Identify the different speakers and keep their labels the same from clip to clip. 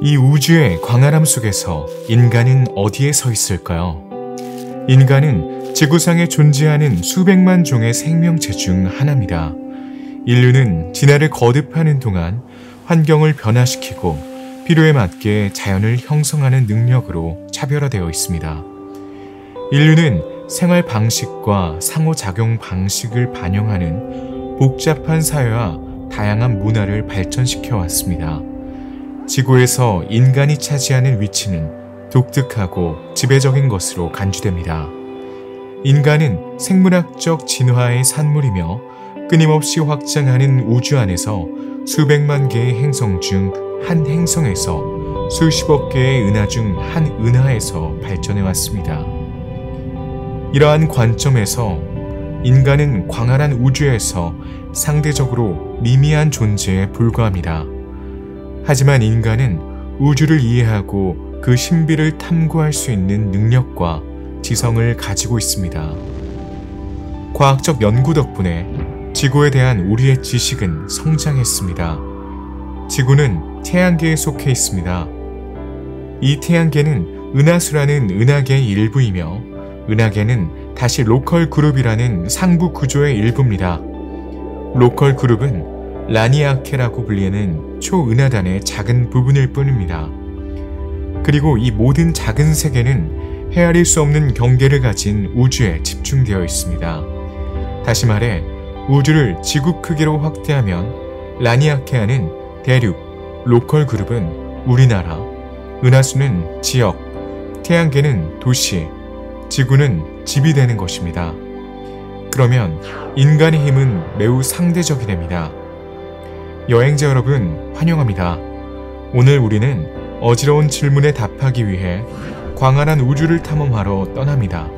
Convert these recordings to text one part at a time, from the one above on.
Speaker 1: 이 우주의 광활함 속에서 인간은 어디에 서 있을까요? 인간은 지구상에 존재하는 수백만 종의 생명체 중 하나입니다. 인류는 진화를 거듭하는 동안 환경을 변화시키고 필요에 맞게 자연을 형성하는 능력으로 차별화되어 있습니다. 인류는 생활 방식과 상호작용 방식을 반영하는 복잡한 사회와 다양한 문화를 발전시켜 왔습니다. 지구에서 인간이 차지하는 위치는 독특하고 지배적인 것으로 간주됩니다. 인간은 생물학적 진화의 산물이며 끊임없이 확장하는 우주 안에서 수백만 개의 행성 중 한 행성에서 수십억 개의 은하 중 한 은하에서 발전해 왔습니다. 이러한 관점에서 인간은 광활한 우주에서 상대적으로 미미한 존재에 불과합니다. 하지만 인간은 우주를 이해하고 그 신비를 탐구할 수 있는 능력과 지성을 가지고 있습니다. 과학적 연구 덕분에 지구에 대한 우리의 지식은 성장했습니다. 지구는 태양계에 속해 있습니다. 이 태양계는 은하수라는 은하계의 일부이며 은하계는 다시 로컬 그룹이라는 상부 구조의 일부입니다. 로컬 그룹은 라니아케라고 불리는 초은하단의 작은 부분일 뿐입니다. 그리고 이 모든 작은 세계는 헤아릴 수 없는 경계를 가진 우주에 집중되어 있습니다. 다시 말해 우주를 지구 크기로 확대하면 라니아케아는 대륙, 로컬 그룹은 우리나라, 은하수는 지역, 태양계는 도시, 지구는 집이 되는 것입니다. 그러면 인간의 힘은 매우 상대적이 됩니다. 여행자 여러분 환영합니다. 오늘 우리는 어지러운 질문에 답하기 위해 광활한 우주를 탐험하러 떠납니다.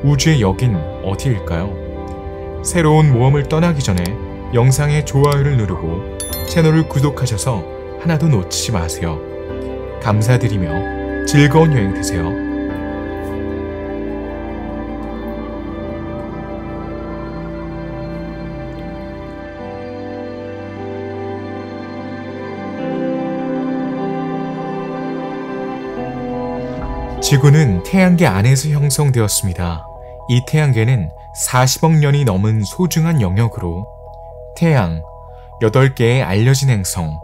Speaker 1: 우주의 여긴 어디일까요? 새로운 모험을 떠나기 전에 영상의 좋아요를 누르고 채널을 구독하셔서 하나도 놓치지 마세요. 감사드리며 즐거운 여행 되세요. 지구는 태양계 안에서 형성되었습니다. 이 태양계는 40억 년이 넘은 소중한 영역으로 태양, 8개의 알려진 행성,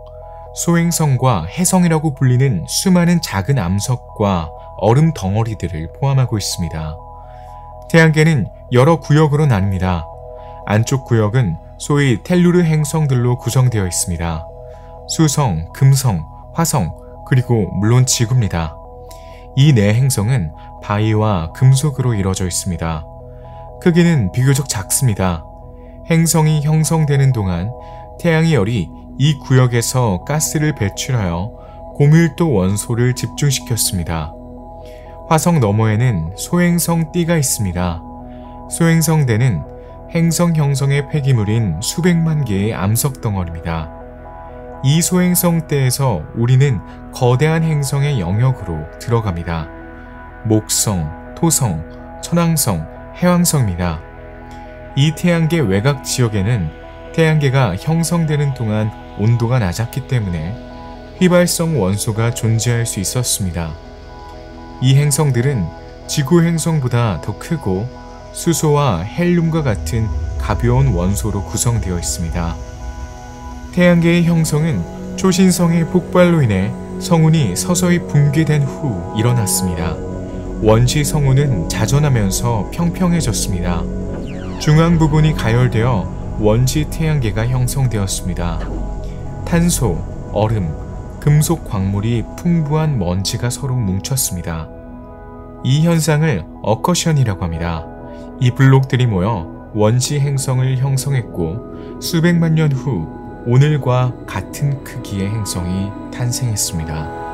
Speaker 1: 소행성과 해성이라고 불리는 수많은 작은 암석과 얼음 덩어리들을 포함하고 있습니다. 태양계는 여러 구역으로 나뉩니다. 안쪽 구역은 소위 텔루르 행성들로 구성되어 있습니다. 수성, 금성, 화성, 그리고 물론 지구입니다. 이 네 행성은 바위와 금속으로 이루어져 있습니다. 크기는 비교적 작습니다. 행성이 형성되는 동안 태양의 열이 이 구역에서 가스를 배출하여 고밀도 원소를 집중시켰습니다. 화성 너머에는 소행성 띠가 있습니다. 소행성대는 행성 형성의 폐기물인 수백만 개의 암석 덩어리입니다. 이 소행성대에서 우리는 거대한 행성의 영역으로 들어갑니다. 목성, 토성, 천왕성, 해왕성입니다. 이 태양계 외곽 지역에는 태양계가 형성되는 동안 온도가 낮았기 때문에 휘발성 원소가 존재할 수 있었습니다. 이 행성들은 지구 행성보다 더 크고 수소와 헬륨과 같은 가벼운 원소로 구성되어 있습니다. 태양계의 형성은 초신성의 폭발로 인해 성운이 서서히 붕괴된 후 일어났습니다. 원시 성운은 자전하면서 평평해졌습니다. 중앙 부분이 가열되어 원시 태양계가 형성되었습니다. 탄소, 얼음, 금속 광물이 풍부한 먼지가 서로 뭉쳤습니다. 이 현상을 어커션이라고 합니다. 이 블록들이 모여 원시 행성을 형성했고 수백만 년 후 오늘과 같은 크기의 행성이 탄생했습니다.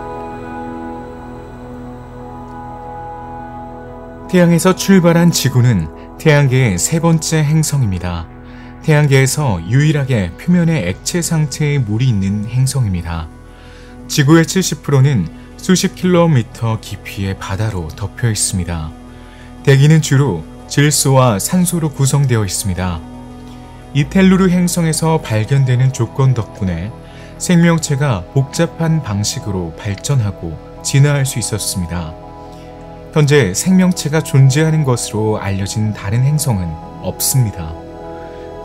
Speaker 1: 태양에서 출발한 지구는 태양계의 세 번째 행성입니다. 태양계에서 유일하게 표면에 액체 상태의 물이 있는 행성입니다. 지구의 70%는 수십 킬로미터 깊이의 바다로 덮여 있습니다. 대기는 주로 질소와 산소로 구성되어 있습니다. 이 텔루르 행성에서 발견되는 조건 덕분에 생명체가 복잡한 방식으로 발전하고 진화할 수 있었습니다. 현재 생명체가 존재하는 것으로 알려진 다른 행성은 없습니다.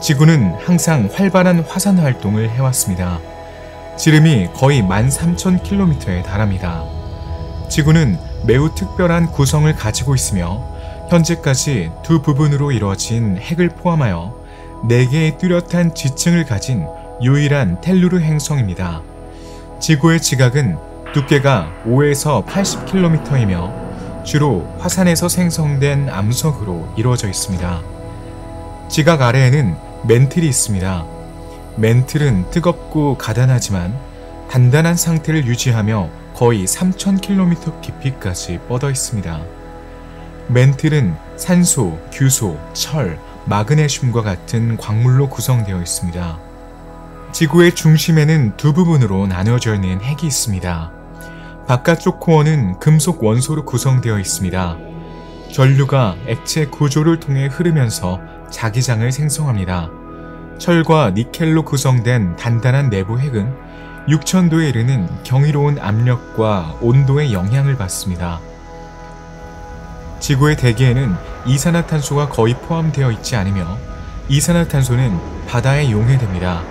Speaker 1: 지구는 항상 활발한 화산 활동을 해왔습니다. 지름이 거의 13,000km에 달합니다. 지구는 매우 특별한 구성을 가지고 있으며 현재까지 두 부분으로 이루어진 핵을 포함하여 4개의 뚜렷한 지층을 가진 유일한 텔루르 행성입니다. 지구의 지각은 두께가 5에서 80km이며 주로 화산에서 생성된 암석으로 이루어져 있습니다. 지각 아래에는 멘틀이 있습니다. 멘틀은 뜨겁고 가단하지만 단단한 상태를 유지하며 거의 3,000km 깊이까지 뻗어 있습니다. 멘틀은 산소, 규소, 철, 마그네슘과 같은 광물로 구성되어 있습니다. 지구의 중심에는 두 부분으로 나누어져 있는 핵이 있습니다. 바깥쪽 코어는 금속 원소로 구성되어 있습니다. 전류가 액체 구조를 통해 흐르면서 자기장을 생성합니다. 철과 니켈로 구성된 단단한 내부 핵은 6000도에 이르는 경이로운 압력과 온도의 영향을 받습니다. 지구의 대기에는 이산화탄소가 거의 포함되어 있지 않으며 이산화탄소는 바다에 용해됩니다.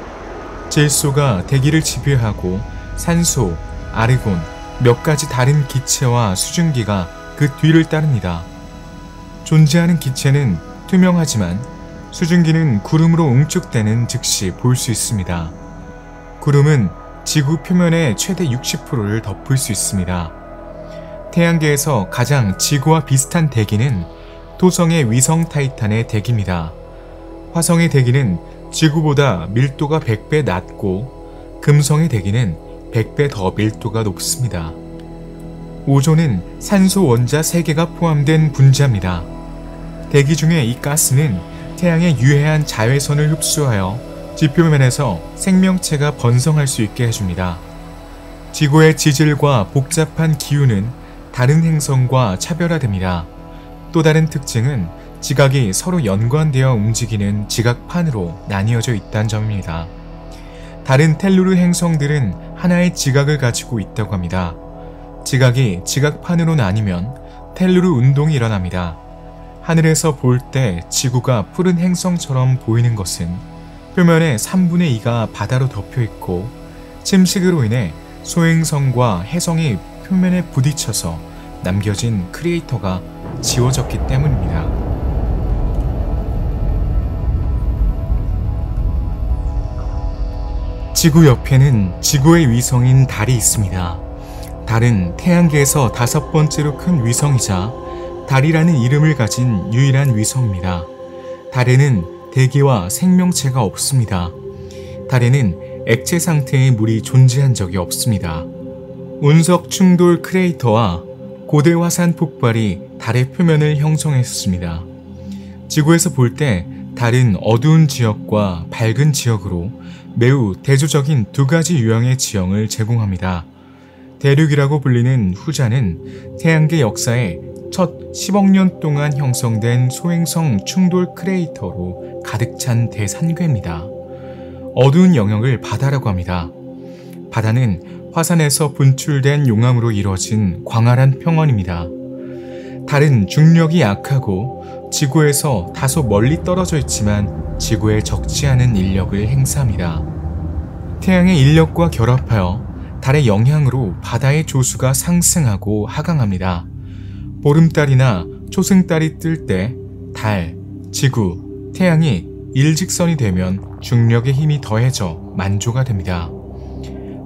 Speaker 1: 질소가 대기를 지배하고 산소, 아르곤, 몇 가지 다른 기체와 수증기가 그 뒤를 따릅니다. 존재하는 기체는 투명하지만 수증기는 구름으로 응축되는 즉시 볼 수 있습니다. 구름은 지구 표면의 최대 60%를 덮을 수 있습니다. 태양계에서 가장 지구와 비슷한 대기는 토성의 위성 타이탄의 대기입니다. 화성의 대기는 지구보다 밀도가 100배 낮고 금성의 대기는 100배 더 밀도가 높습니다. 오존은 산소 원자 3개가 포함된 분자입니다. 대기 중에 이 가스는 태양의 유해한 자외선을 흡수하여 지표면에서 생명체가 번성할 수 있게 해줍니다. 지구의 지질과 복잡한 기후는 다른 행성과 차별화됩니다. 또 다른 특징은 지각이 서로 연관되어 움직이는 지각판으로 나뉘어져 있다는 점입니다. 다른 텔루르 행성들은 하나의 지각을 가지고 있다고 합니다. 지각이 지각판으로 나뉘면 텔루르 운동이 일어납니다. 하늘에서 볼 때 지구가 푸른 행성처럼 보이는 것은 표면의 3분의 2가 바다로 덮여 있고 침식으로 인해 소행성과 해성이 표면에 부딪혀서 남겨진 크레이터가 지워졌기 때문입니다. 지구 옆에는 지구의 위성인 달이 있습니다. 달은 태양계에서 5번째로 큰 위성이자 달이라는 이름을 가진 유일한 위성입니다. 달에는 대기와 생명체가 없습니다. 달에는 액체 상태의 물이 존재한 적이 없습니다. 운석 충돌 크레이터와 고대 화산 폭발이 달의 표면을 형성했습니다. 지구에서 볼 때 달은 어두운 지역과 밝은 지역으로 매우 대조적인 두 가지 유형의 지형을 제공합니다. 대륙이라고 불리는 후자는 태양계 역사에 첫 10억 년 동안 형성된 소행성 충돌 크레이터로 가득 찬 대산궤입니다. 어두운 영역을 바다라고 합니다. 바다는 화산에서 분출된 용암으로 이루어진 광활한 평원입니다. 달은 중력이 약하고 지구에서 다소 멀리 떨어져 있지만 지구에 적지 않은 인력을 행사합니다. 태양의 인력과 결합하여 달의 영향으로 바다의 조수가 상승하고 하강합니다. 보름달이나 초승달이 뜰 때 달, 지구, 태양이 일직선이 되면 중력의 힘이 더해져 만조가 됩니다.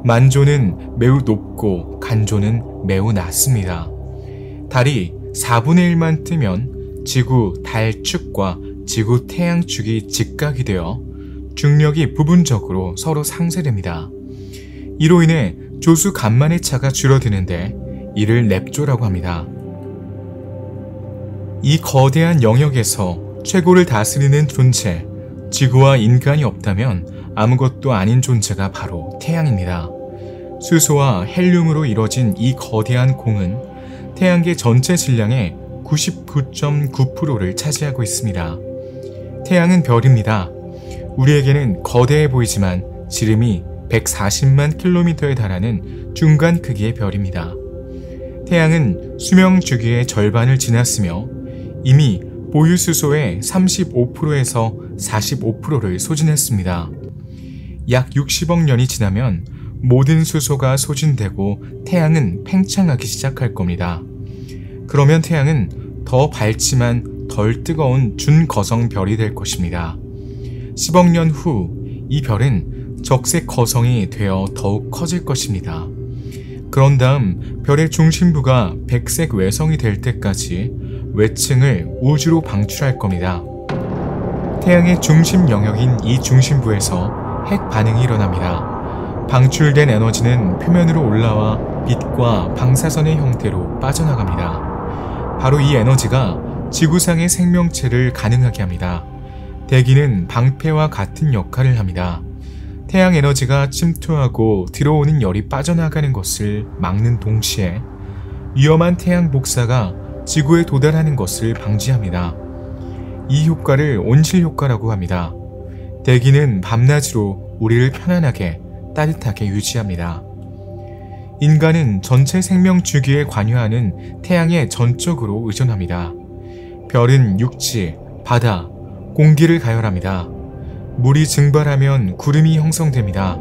Speaker 1: 만조는 매우 높고 간조는 매우 낮습니다. 달이 4분의 1만 뜨면 지구 달 축과 지구 태양 축이 직각이 되어 중력이 부분적으로 서로 상쇄됩니다. 이로 인해 조수 간만의 차가 줄어드는데 이를 nep조라고 합니다. 이 거대한 영역에서 최고를 다스리는 존재, 지구와 인간이 없다면 아무것도 아닌 존재가 바로 태양입니다. 수소와 헬륨으로 이뤄진 이 거대한 공은 태양계 전체 질량의 99.9%를 차지하고 있습니다. 태양은 별입니다. 우리에게는 거대해 보이지만 지름이 140만 킬로미터에 달하는 중간 크기의 별입니다. 태양은 수명 주기의 절반을 지났으며 이미 보유 수소의 35%에서 45%를 소진했습니다. 약 60억 년이 지나면 모든 수소가 소진되고 태양은 팽창하기 시작할 겁니다. 그러면 태양은 더 밝지만 덜 뜨거운 준거성 별이 될 것입니다. 10억 년 후 이 별은 적색 거성이 되어 더욱 커질 것입니다. 그런 다음 별의 중심부가 백색 외성이 될 때까지 외층을 우주로 방출할 겁니다. 태양의 중심 영역인 이 중심부에서 핵 반응이 일어납니다. 방출된 에너지는 표면으로 올라와 빛과 방사선의 형태로 빠져나갑니다. 바로 이 에너지가 지구상의 생명체를 가능하게 합니다. 대기는 방패와 같은 역할을 합니다. 태양 에너지가 침투하고 들어오는 열이 빠져나가는 것을 막는 동시에 위험한 태양 복사가 지구에 도달하는 것을 방지합니다. 이 효과를 온실 효과라고 합니다. 대기는 밤낮으로 우리를 편안하게 따뜻하게 유지합니다. 인간은 전체 생명 주기에 관여하는 태양에 전적으로 의존합니다. 별은 육지, 바다, 공기를 가열합니다. 물이 증발하면 구름이 형성됩니다.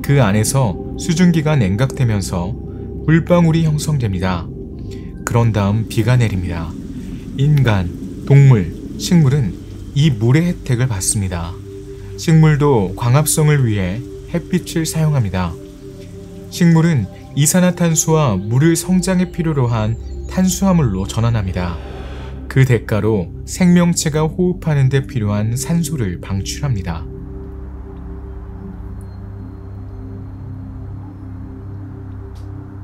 Speaker 1: 그 안에서 수증기가 냉각되면서 물방울이 형성됩니다. 그런 다음 비가 내립니다. 인간, 동물, 식물은 이 물의 혜택을 받습니다. 식물도 광합성을 위해 햇빛을 사용합니다. 식물은 이산화탄소와 물을 성장에 필요로 한 탄수화물로 전환합니다. 그 대가로 생명체가 호흡하는 데 필요한 산소를 방출합니다.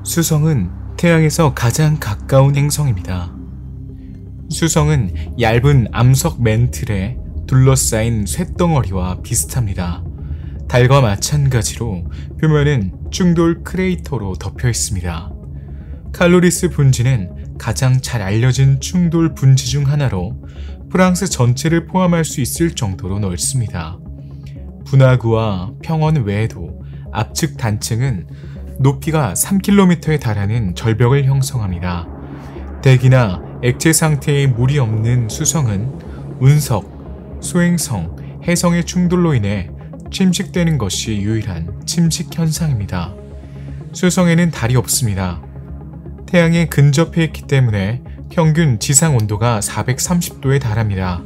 Speaker 1: 수성은 태양에서 가장 가까운 행성입니다. 수성은 얇은 암석 맨틀에 둘러싸인 쇳덩어리와 비슷합니다. 달과 마찬가지로 표면은 충돌 크레이터로 덮여 있습니다. 칼로리스 분지는 가장 잘 알려진 충돌 분지 중 하나로 프랑스 전체를 포함할 수 있을 정도로 넓습니다. 분화구와 평원 외에도 압축 단층은 높이가 3km에 달하는 절벽을 형성합니다. 대기나 액체 상태의 물이 없는 수성은 운석, 소행성, 해성의 충돌로 인해 침식되는 것이 유일한 침식 현상입니다. 수성에는 달이 없습니다. 태양에 근접해 있기 때문에 평균 지상 온도가 430도에 달합니다.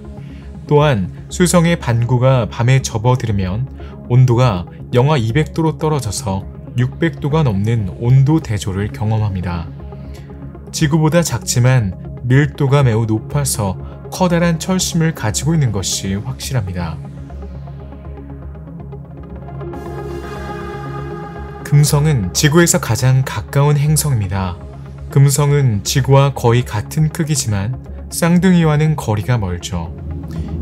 Speaker 1: 또한 수성의 반구가 밤에 접어들면 온도가 영하 200도로 떨어져서 600도가 넘는 온도 대조를 경험합니다. 지구보다 작지만 밀도가 매우 높아서 커다란 철심을 가지고 있는 것이 확실합니다. 금성은 지구에서 가장 가까운 행성입니다. 금성은 지구와 거의 같은 크기지만 쌍둥이와는 거리가 멀죠.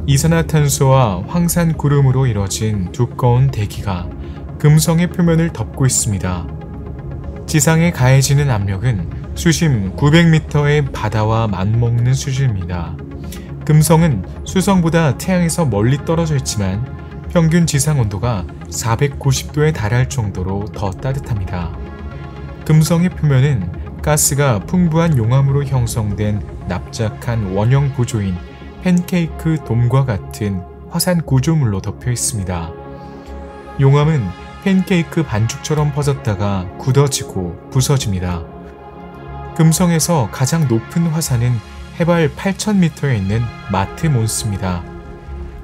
Speaker 1: 이산화탄소와 황산구름으로 이뤄진 두꺼운 대기가 금성의 표면을 덮고 있습니다. 지상에 가해지는 압력은 수심 900m의 바다와 맞먹는 수준입니다. 금성은 수성보다 태양에서 멀리 떨어져 있지만 평균 지상 온도가 490도에 달할 정도로 더 따뜻합니다. 금성의 표면은 가스가 풍부한 용암으로 형성된 납작한 원형 구조인 팬케이크 돔과 같은 화산 구조물로 덮여 있습니다. 용암은 팬케이크 반죽처럼 퍼졌다가 굳어지고 부서집니다. 금성에서 가장 높은 화산은 해발 8,000m에 있는 마트몬스입니다.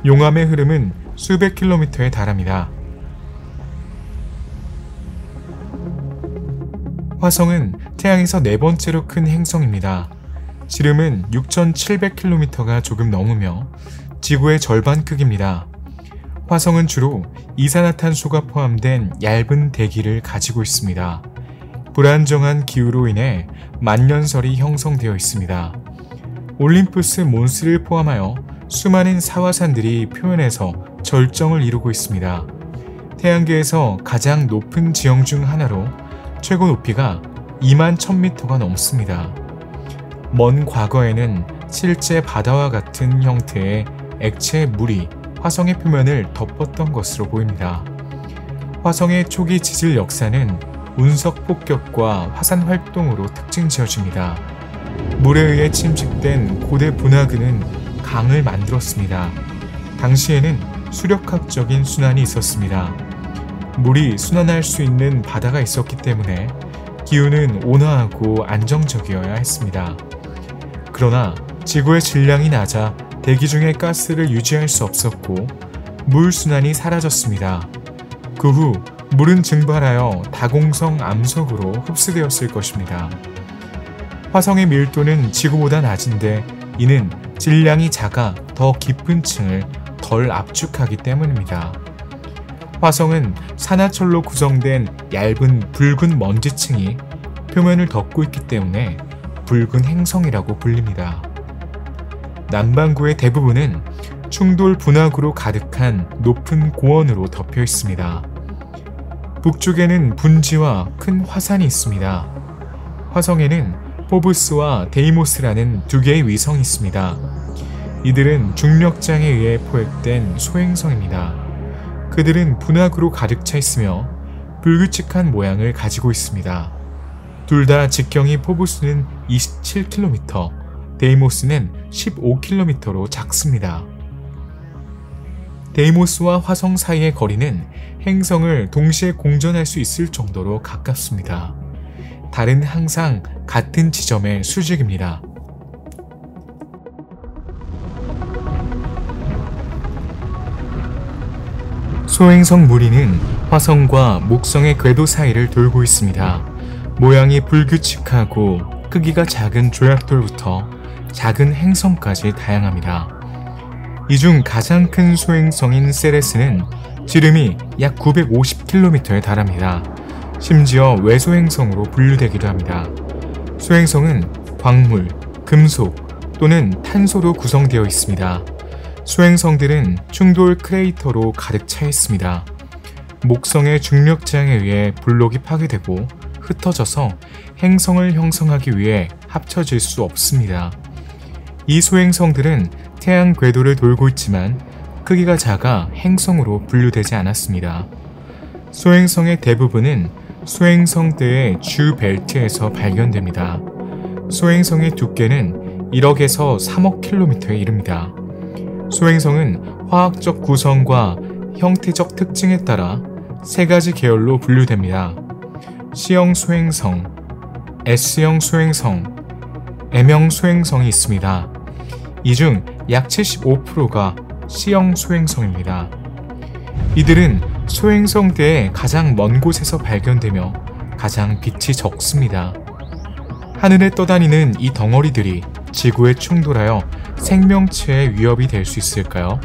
Speaker 1: 용암의 흐름은 수백 킬로미터에 달합니다. 화성은 태양에서 네 번째로 큰 행성입니다. 지름은 6,700km가 조금 넘으며 지구의 절반 크기입니다. 화성은 주로 이산화탄소가 포함된 얇은 대기를 가지고 있습니다. 불안정한 기후로 인해 만년설이 형성되어 있습니다. 올림푸스 몬스를 포함하여 수많은 사화산들이 표면에서 절정을 이루고 있습니다. 태양계에서 가장 높은 지형 중 하나로 최고 높이가 21,000m가 넘습니다. 먼 과거에는 실제 바다와 같은 형태의 액체 물이 화성의 표면을 덮었던 것으로 보입니다. 화성의 초기 지질 역사는 운석 폭격과 화산 활동으로 특징 지어집니다. 물에 의해 침식된 고대 분화구는 강을 만들었습니다. 당시에는 수력학적인 순환이 있었습니다. 물이 순환할 수 있는 바다가 있었기 때문에 기후는 온화하고 안정적이어야 했습니다. 그러나 지구의 질량이 낮아 대기 중의 가스를 유지할 수 없었고 물 순환이 사라졌습니다. 그 후 물은 증발하여 다공성 암석으로 흡수되었을 것입니다. 화성의 밀도는 지구보다 낮은데 이는 질량이 작아 더 깊은 층을 덜 압축하기 때문입니다. 화성은 산화철로 구성된 얇은 붉은 먼지층이 표면을 덮고 있기 때문에 붉은 행성이라고 불립니다. 남반구의 대부분은 충돌 분화구로 가득한 높은 고원으로 덮여 있습니다. 북쪽에는 분지와 큰 화산이 있습니다. 화성에는 포브스와 데이모스라는 두 개의 위성이 있습니다. 이들은 중력장에 의해 포획된 소행성입니다. 그들은 분화구로 가득 차 있으며 불규칙한 모양을 가지고 있습니다. 둘 다 직경이 포브스는 27km, 데이모스는 15km로 작습니다. 데이모스와 화성 사이의 거리는 행성을 동시에 공전할 수 있을 정도로 가깝습니다. 달은 항상 같은 지점의 수직입니다. 소행성 무리는 화성과 목성의 궤도 사이를 돌고 있습니다. 모양이 불규칙하고 크기가 작은 조약돌부터 작은 행성까지 다양합니다. 이 중 가장 큰 소행성인 세레스는 지름이 약 950km에 달합니다. 심지어 외소행성으로 분류되기도 합니다. 소행성은 광물, 금속 또는 탄소로 구성되어 있습니다. 소행성들은 충돌 크레이터로 가득 차 있습니다. 목성의 중력장에 의해 블록이 파괴되고 흩어져서 행성을 형성하기 위해 합쳐질 수 없습니다. 이 소행성들은 태양 궤도를 돌고 있지만 크기가 작아 행성으로 분류되지 않았습니다. 소행성의 대부분은 소행성대의 주 벨트에서 발견됩니다. 소행성의 두께는 1억에서 3억 킬로미터에 이릅니다. 소행성은 화학적 구성과 형태적 특징에 따라 세 가지 계열로 분류됩니다. C형 소행성, S형 소행성, M형 소행성이 있습니다. 이 중 약 75%가 C형 소행성입니다. 이들은 소행성대의 가장 먼 곳에서 발견되며 가장 빛이 적습니다. 하늘에 떠다니는 이 덩어리들이 지구에 충돌하여 생명체에 위협이 될 수 있을까요?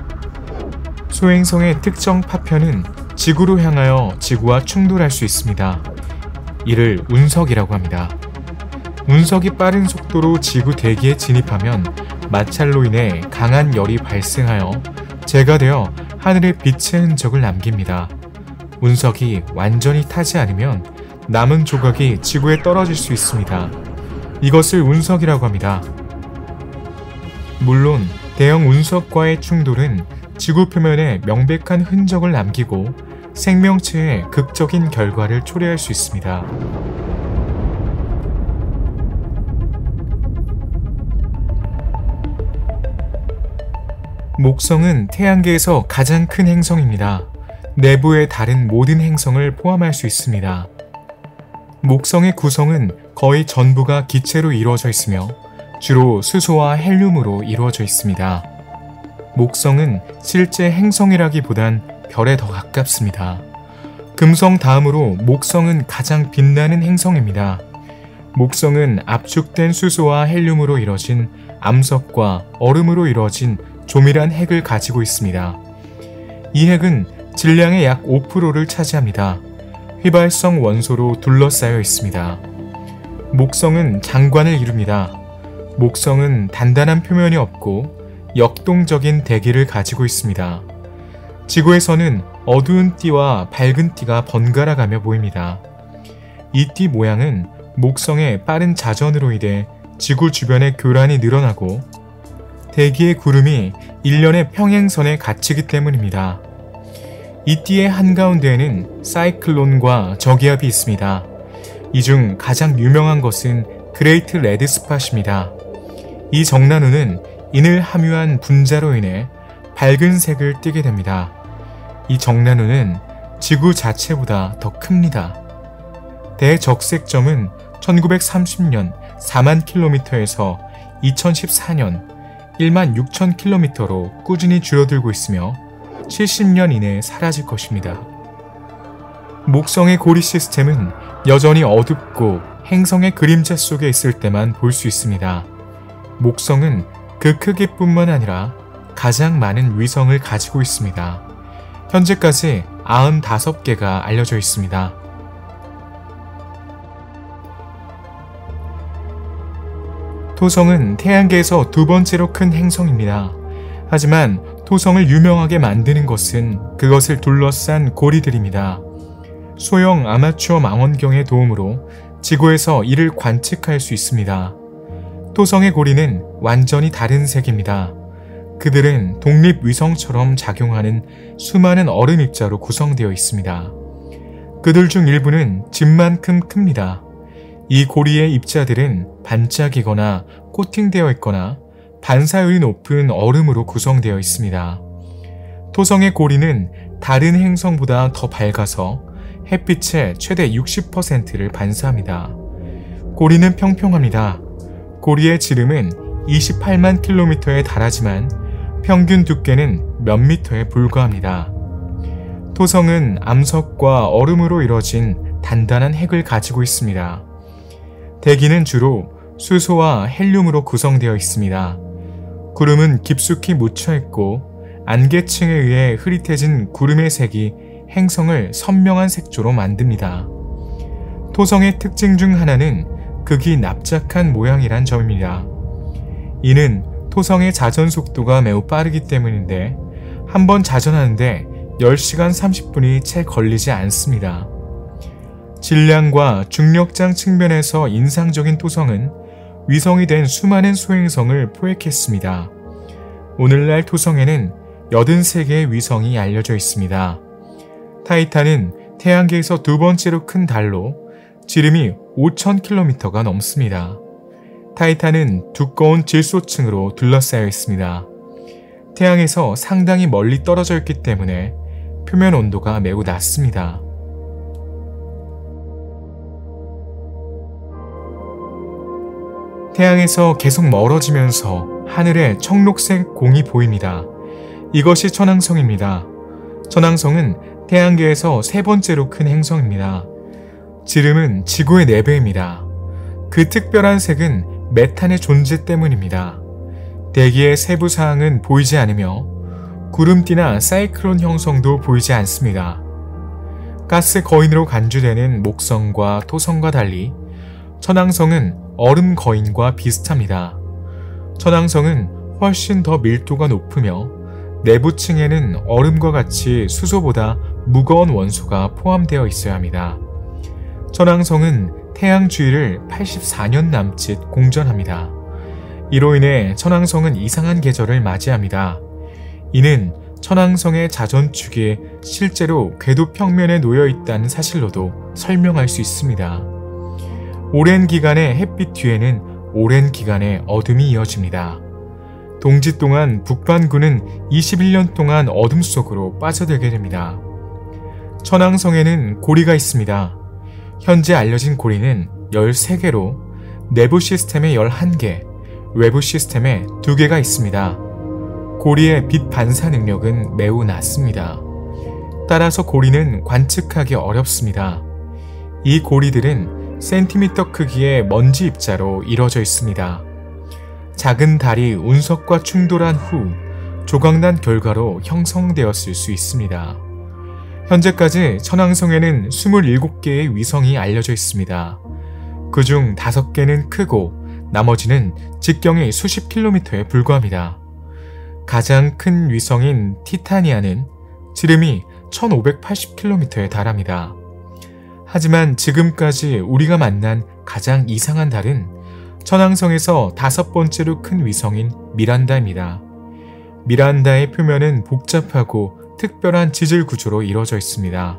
Speaker 1: 소행성의 특정 파편은 지구로 향하여 지구와 충돌할 수 있습니다. 이를 운석이라고 합니다. 운석이 빠른 속도로 지구 대기에 진입하면 마찰로 인해 강한 열이 발생하여 재가 되어 하늘에 빛의 흔적을 남깁니다. 운석이 완전히 타지 않으면 남은 조각이 지구에 떨어질 수 있습니다. 이것을 운석이라고 합니다. 물론 대형 운석과의 충돌은 지구 표면에 명백한 흔적을 남기고 생명체에 극적인 결과를 초래할 수 있습니다. 목성은 태양계에서 가장 큰 행성입니다. 내부에 다른 모든 행성을 포함할 수 있습니다. 목성의 구성은 거의 전부가 기체로 이루어져 있으며 주로 수소와 헬륨으로 이루어져 있습니다. 목성은 실제 행성이라기보단 별에 더 가깝습니다. 금성 다음으로 목성은 가장 빛나는 행성입니다. 목성은 압축된 수소와 헬륨으로 이뤄진 암석과 얼음으로 이뤄진 조밀한 핵을 가지고 있습니다. 이 핵은 질량의 약 5%를 차지합니다. 휘발성 원소로 둘러싸여 있습니다. 목성은 장관을 이룹니다. 목성은 단단한 표면이 없고 역동적인 대기를 가지고 있습니다. 지구에서는 어두운 띠와 밝은 띠가 번갈아 가며 보입니다. 이 띠 모양은 목성의 빠른 자전으로 인해 지구 주변의 교란이 늘어나고 대기의 구름이 일련의 평행선에 갇히기 때문입니다. 이 띠의 한가운데에는 사이클론과 저기압이 있습니다. 이 중 가장 유명한 것은 그레이트 레드 스팟입니다. 이 정난우는 인을 함유한 분자로 인해 밝은 색을 띠게 됩니다. 이 정난우는 지구 자체보다 더 큽니다. 대적색점은 1930년 4만 킬로미터에서 2014년 1만 6천 킬로미터로 꾸준히 줄어들고 있으며 70년 이내에 사라질 것입니다. 목성의 고리 시스템은 여전히 어둡고 행성의 그림자 속에 있을 때만 볼 수 있습니다. 목성은 그 크기뿐만 아니라 가장 많은 위성을 가지고 있습니다. 현재까지 95개가 알려져 있습니다. 토성은 태양계에서 두 번째로 큰 행성입니다. 하지만 토성을 유명하게 만드는 것은 그것을 둘러싼 고리들입니다. 소형 아마추어 망원경의 도움으로 지구에서 이를 관측할 수 있습니다. 토성의 고리는 완전히 다른 색입니다. 그들은 독립위성처럼 작용하는 수많은 얼음 입자로 구성되어 있습니다. 그들 중 일부는 집만큼 큽니다. 이 고리의 입자들은 반짝이거나 코팅되어 있거나 반사율이 높은 얼음으로 구성되어 있습니다. 토성의 고리는 다른 행성보다 더 밝아서 햇빛의 최대 60%를 반사합니다. 고리는 평평합니다. 고리의 지름은 28만 킬로미터에 달하지만 평균 두께는 몇 미터에 불과합니다. 토성은 암석과 얼음으로 이뤄진 단단한 핵을 가지고 있습니다. 대기는 주로 수소와 헬륨으로 구성되어 있습니다. 구름은 깊숙이 묻혀있고 안개층에 의해 흐릿해진 구름의 색이 행성을 선명한 색조로 만듭니다. 토성의 특징 중 하나는 극이 납작한 모양이란 점입니다. 이는 토성의 자전 속도가 매우 빠르기 때문인데 한번 자전하는데 10시간 30분이 채 걸리지 않습니다. 질량과 중력장 측면에서 인상적인 토성은 위성이 된 수많은 소행성을 포획했습니다. 오늘날 토성에는 83개의 위성이 알려져 있습니다. 타이탄은 태양계에서 두 번째로 큰 달로 지름이 5,000km가 넘습니다. 타이탄은 두꺼운 질소층으로 둘러싸여 있습니다. 태양에서 상당히 멀리 떨어져 있기 때문에 표면 온도가 매우 낮습니다. 태양에서 계속 멀어지면서 하늘에 청록색 공이 보입니다. 이것이 천왕성입니다. 천왕성은 태양계에서 세 번째로 큰 행성입니다. 지름은 지구의 4배입니다. 그 특별한 색은 메탄의 존재 때문입니다. 대기의 세부 사항은 보이지 않으며 구름띠나 사이클론 형성도 보이지 않습니다. 가스 거인으로 간주되는 목성과 토성과 달리 천왕성은 얼음 거인과 비슷합니다. 천왕성은 훨씬 더 밀도가 높으며 내부층에는 얼음과 같이 수소보다 무거운 원소가 포함되어 있어야 합니다. 천왕성은 태양 주위를 84년 남짓 공전합니다. 이로 인해 천왕성은 이상한 계절을 맞이합니다. 이는 천왕성의 자전축이 실제로 궤도 평면에 놓여 있다는 사실로도 설명할 수 있습니다. 오랜 기간의 햇빛 뒤에는 오랜 기간의 어둠이 이어집니다. 동지 동안 북반구는 21년 동안 어둠 속으로 빠져들게 됩니다. 천왕성에는 고리가 있습니다. 현재 알려진 고리는 13개로 내부 시스템에 11개, 외부 시스템에 2개가 있습니다. 고리의 빛 반사 능력은 매우 낮습니다. 따라서 고리는 관측하기 어렵습니다. 이 고리들은 센티미터 크기의 먼지 입자로 이루어져 있습니다. 작은 달이 운석과 충돌한 후 조각난 결과로 형성되었을 수 있습니다. 현재까지 천왕성에는 27개의 위성이 알려져 있습니다. 그중 5개는 크고 나머지는 직경이 수십 킬로미터에 불과합니다. 가장 큰 위성인 티타니아는 지름이 1580km에 달합니다. 하지만 지금까지 우리가 만난 가장 이상한 달은 천왕성에서 5번째로 큰 위성인 미란다입니다. 미란다의 표면은 복잡하고 특별한 지질 구조로 이루어져 있습니다.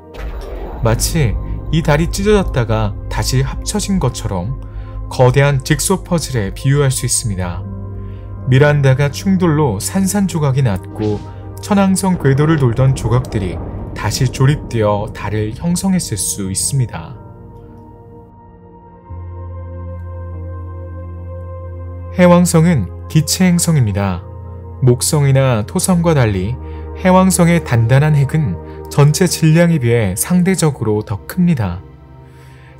Speaker 1: 마치 이 달이 찢어졌다가 다시 합쳐진 것처럼 거대한 직소 퍼즐에 비유할 수 있습니다. 미란다가 충돌로 산산조각이 났고 천왕성 궤도를 돌던 조각들이 다시 조립되어 달을 형성했을 수 있습니다. 해왕성은 기체 행성입니다. 목성이나 토성과 달리 해왕성의 단단한 핵은 전체 질량에 비해 상대적으로 더 큽니다.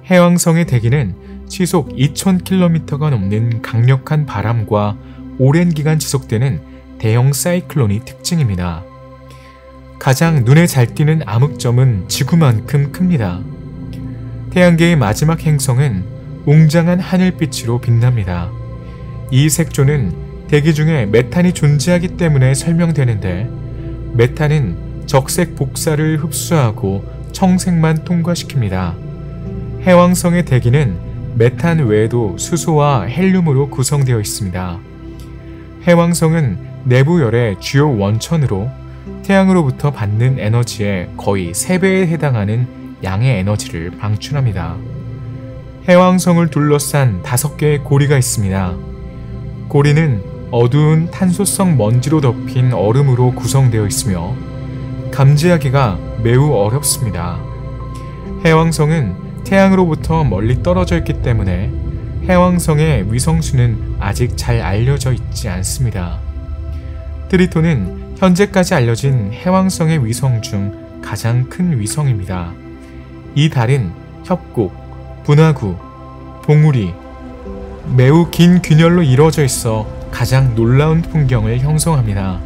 Speaker 1: 해왕성의 대기는 시속 2000km가 넘는 강력한 바람과 오랜 기간 지속되는 대형 사이클론이 특징입니다. 가장 눈에 잘 띄는 암흑점은 지구만큼 큽니다. 태양계의 마지막 행성은 웅장한 하늘빛으로 빛납니다. 이 색조는 대기 중에 메탄이 존재하기 때문에 설명되는데, 메탄은 적색 복사를 흡수하고 청색만 통과시킵니다. 해왕성의 대기는 메탄 외에도 수소와 헬륨으로 구성되어 있습니다. 해왕성은 내부열의 주요 원천으로 태양으로부터 받는 에너지의 거의 3배에 해당하는 양의 에너지를 방출합니다. 해왕성을 둘러싼 5개의 고리가 있습니다. 고리는 어두운 탄소성 먼지로 덮인 얼음으로 구성되어 있으며 감지하기가 매우 어렵습니다. 해왕성은 태양으로부터 멀리 떨어져 있기 때문에 해왕성의 위성수는 아직 잘 알려져 있지 않습니다. 트리톤은 현재까지 알려진 해왕성의 위성 중 가장 큰 위성입니다. 이 달은 협곡, 분화구, 봉우리, 매우 긴 균열로 이루어져 있어 가장 놀라운 풍경을 형성합니다.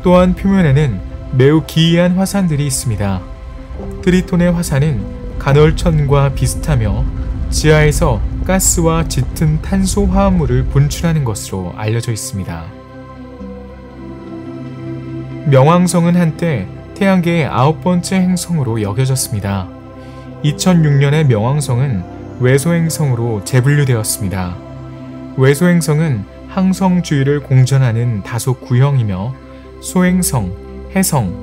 Speaker 1: 또한 표면에는 매우 기이한 화산들이 있습니다. 트리톤의 화산은 간헐천과 비슷하며 지하에서 가스와 짙은 탄소 화합물을 분출하는 것으로 알려져 있습니다. 명왕성은 한때 태양계의 9번째 행성으로 여겨졌습니다. 2006년에 명왕성은 외소행성으로 재분류되었습니다. 외소행성은 항성 주위를 공전하는 다소 구형이며 소행성, 해성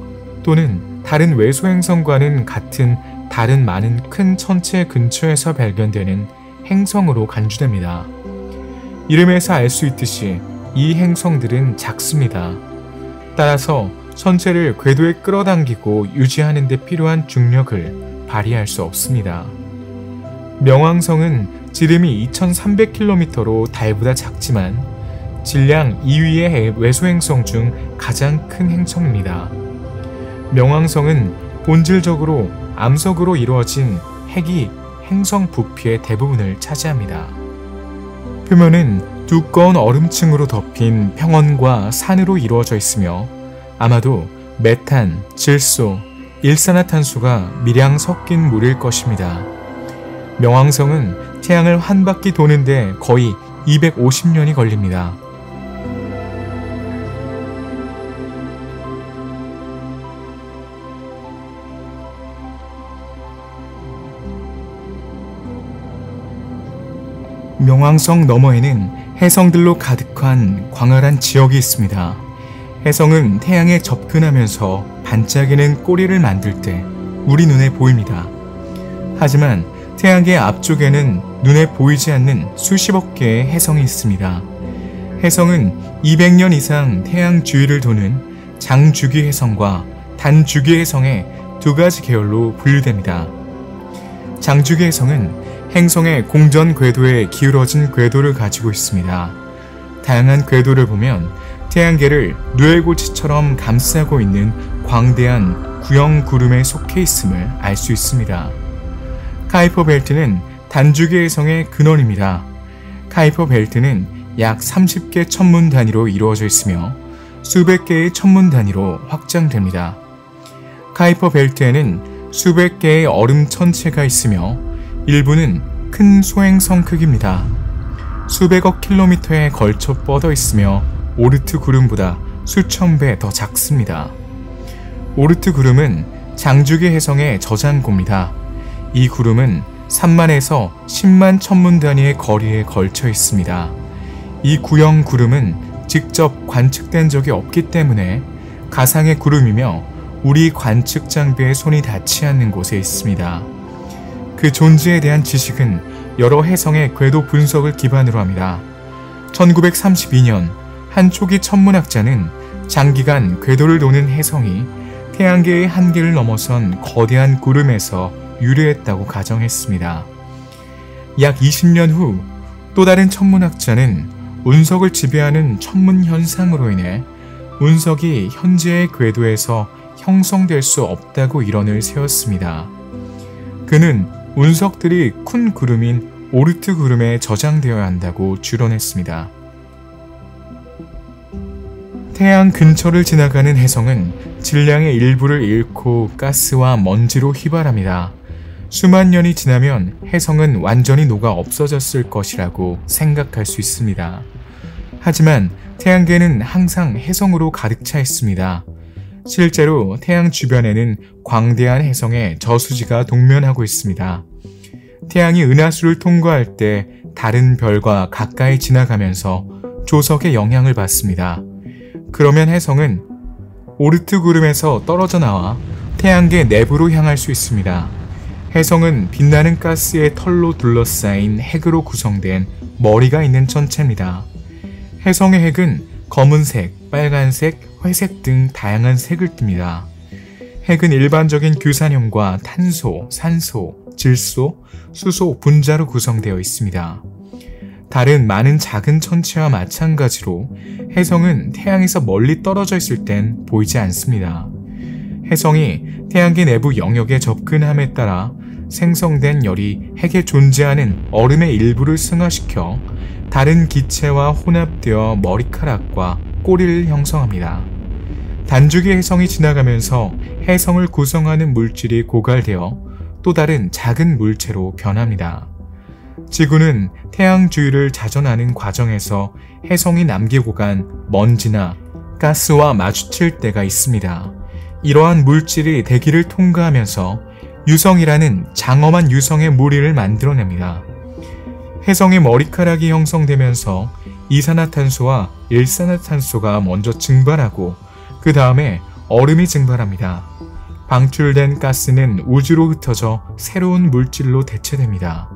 Speaker 1: 또는 다른 외소행성과는 같은 다른 많은 큰 천체 근처에서 발견되는 행성으로 간주됩니다. 이름에서 알 수 있듯이 이 행성들은 작습니다. 따라서 천체를 궤도에 끌어당기고 유지하는 데 필요한 중력을 발휘할 수 없습니다. 명왕성은 지름이 2300km로 달보다 작지만 질량 2위의 외소행성 중 가장 큰 행성입니다. 명왕성은 본질적으로 암석으로 이루어진 핵이 행성 부피의 대부분을 차지합니다. 표면은 두꺼운 얼음층으로 덮인 평원과 산으로 이루어져 있으며 아마도 메탄, 질소, 일산화탄소가 미량 섞인 물일 것입니다. 명왕성은 태양을 한 바퀴 도는데 거의 250년이 걸립니다. 명왕성 너머에는 해성들로 가득한 광활한 지역이 있습니다. 해성은 태양에 접근하면서 반짝이는 꼬리를 만들 때 우리 눈에 보입니다. 하지만 태양계 앞쪽에는 눈에 보이지 않는 수십억 개의 해성이 있습니다. 해성은 200년 이상 태양 주위를 도는 장주기 해성과 단주기 해성의 두 가지 계열로 분류됩니다. 장주기 해성은 행성의 공전 궤도에 기울어진 궤도를 가지고 있습니다. 다양한 궤도를 보면 태양계를 누에고치처럼 감싸고 있는 광대한 구형 구름에 속해 있음을 알 수 있습니다. 카이퍼 벨트는 단주기 해성의 근원입니다. 카이퍼 벨트는 약 30개 천문 단위로 이루어져 있으며 수백 개의 천문 단위로 확장됩니다. 카이퍼 벨트에는 수백 개의 얼음 천체가 있으며 일부는 큰 소행성 크기입니다. 수백억 킬로미터에 걸쳐 뻗어 있으며 오르트 구름보다 수천 배 더 작습니다. 오르트 구름은 장주기 해성의 저장고입니다. 이 구름은 3만에서 10만 천문 단위의 거리에 걸쳐 있습니다. 이 구형 구름은 직접 관측된 적이 없기 때문에 가상의 구름이며 우리 관측 장비의 손이 닿지 않는 곳에 있습니다. 그 존재에 대한 지식은 여러 해성의 궤도 분석을 기반으로 합니다. 1932년 한 초기 천문학자는 장기간 궤도를 도는 해성이 태양계의 한계를 넘어선 거대한 구름에서 유래했다고 가정했습니다. 약 20년 후 또 다른 천문학자는 운석을 지배하는 천문 현상으로 인해 운석이 현재의 궤도에서 형성될 수 없다고 이론을 세웠습니다. 그는 운석들이 큰 구름인 오르트 구름에 저장되어야 한다고 주론했습니다. 태양 근처를 지나가는 해성은 질량의 일부를 잃고 가스와 먼지로 휘발합니다. 수만 년이 지나면 해성은 완전히 녹아 없어졌을 것이라고 생각할 수 있습니다. 하지만 태양계는 항상 해성으로 가득 차 있습니다. 실제로 태양 주변에는 광대한 해성의 저수지가 동면하고 있습니다. 태양이 은하수를 통과할 때 다른 별과 가까이 지나가면서 조석에 영향을 받습니다. 그러면 해성은 오르트 구름에서 떨어져 나와 태양계 내부로 향할 수 있습니다. 해성은 빛나는 가스의 털로 둘러싸인 핵으로 구성된 머리가 있는 천체입니다. 해성의 핵은 검은색, 빨간색, 회색 등 다양한 색을 띱니다. 핵은 일반적인 규산형과 탄소, 산소, 질소, 수소, 분자로 구성되어 있습니다. 다른 많은 작은 천체와 마찬가지로 해성은 태양에서 멀리 떨어져 있을 땐 보이지 않습니다. 해성이 태양계 내부 영역에 접근함에 따라 생성된 열이 핵에 존재하는 얼음의 일부를 승화시켜 다른 기체와 혼합되어 머리카락과 꼬리를 형성합니다. 단주기 해성이 지나가면서 해성을 구성하는 물질이 고갈되어 또 다른 작은 물체로 변합니다. 지구는 태양 주위를 자전하는 과정에서 해성이 남기고 간 먼지나 가스와 마주칠 때가 있습니다. 이러한 물질이 대기를 통과하면서 유성이라는 장엄한 유성의 무리를 만들어냅니다. 해성의 머리카락이 형성되면서 이산화탄소와 일산화탄소가 먼저 증발하고 그 다음에 얼음이 증발합니다. 방출된 가스는 우주로 흩어져 새로운 물질로 대체됩니다.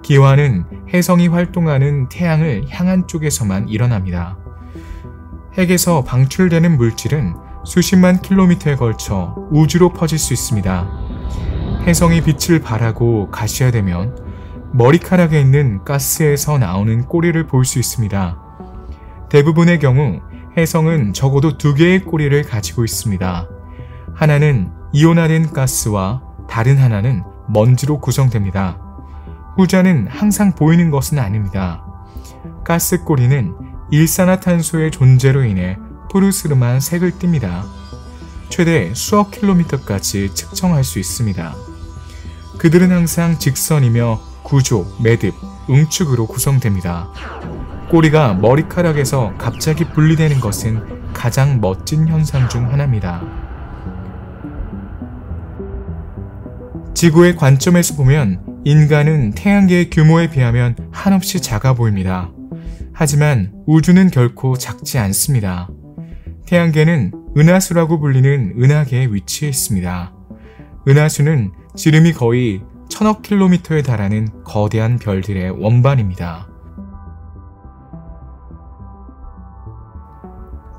Speaker 1: 기화는 해성이 활동하는 태양을 향한 쪽에서만 일어납니다. 핵에서 방출되는 물질은 수십만 킬로미터에 걸쳐 우주로 퍼질 수 있습니다. 해성이 빛을 발하고 가시화되면 머리카락에 있는 가스에서 나오는 꼬리를 볼 수 있습니다. 대부분의 경우 해성은 적어도 2개의 꼬리를 가지고 있습니다. 하나는 이온화된 가스와 다른 하나는 먼지로 구성됩니다. 후자는 항상 보이는 것은 아닙니다. 가스 꼬리는 일산화탄소의 존재로 인해 푸르스름한 색을 띱니다. 최대 수억 킬로미터까지 측정할 수 있습니다. 그들은 항상 직선이며 구조, 매듭, 응축으로 구성됩니다. 꼬리가 머리카락에서 갑자기 분리되는 것은 가장 멋진 현상 중 하나입니다. 지구의 관점에서 보면 인간은 태양계의 규모에 비하면 한없이 작아 보입니다. 하지만 우주는 결코 작지 않습니다. 태양계는 은하수라고 불리는 은하계에 위치해 있습니다. 은하수는 지름이 거의 1000억 킬로미터에 달하는 거대한 별들의 원반입니다.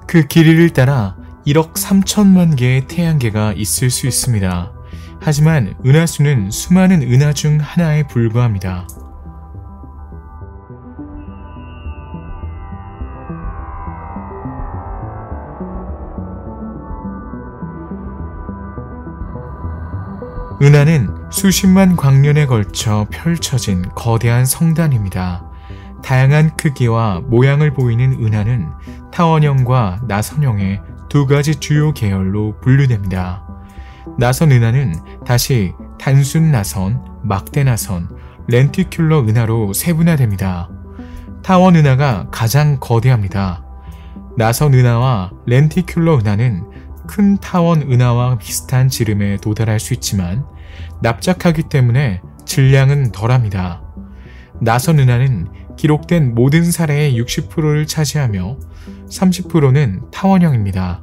Speaker 1: 그 길이를 따라 1억 3천만 개의 태양계가 있을 수 있습니다. 하지만 은하수는 수많은 은하 중 하나에 불과합니다. 은하는 수십만 광년에 걸쳐 펼쳐진 거대한 성단입니다. 다양한 크기와 모양을 보이는 은하는 타원형과 나선형의 2가지 주요 계열로 분류됩니다. 나선 은하는 다시 단순 나선, 막대 나선, 렌티큘러 은하로 세분화됩니다. 타원 은하가 가장 거대합니다. 나선 은하와 렌티큘러 은하는 큰 타원 은하와 비슷한 지름에 도달할 수 있지만 납작하기 때문에 질량은 덜합니다. 나선 은하는 기록된 모든 사례의 60%를 차지하며 30%는 타원형입니다.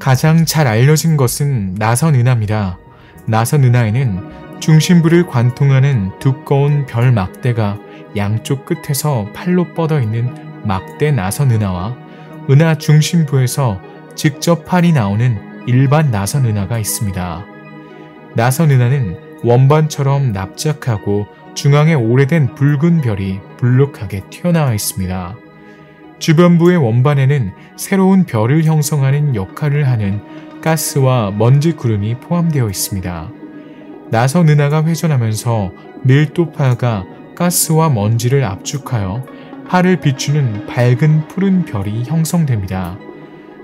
Speaker 1: 가장 잘 알려진 것은 나선은하입니다. 나선은하에는 중심부를 관통하는 두꺼운 별 막대가 양쪽 끝에서 팔로 뻗어 있는 막대 나선은하와 은하 중심부에서 직접 팔이 나오는 일반 나선은하가 있습니다. 나선은하는 원반처럼 납작하고 중앙에 오래된 붉은 별이 불룩하게 튀어나와 있습니다. 주변부의 원반에는 새로운 별을 형성하는 역할을 하는 가스와 먼지 구름이 포함되어 있습니다. 나선은하가 회전하면서 밀도파가 가스와 먼지를 압축하여 하를 비추는 밝은 푸른 별이 형성됩니다.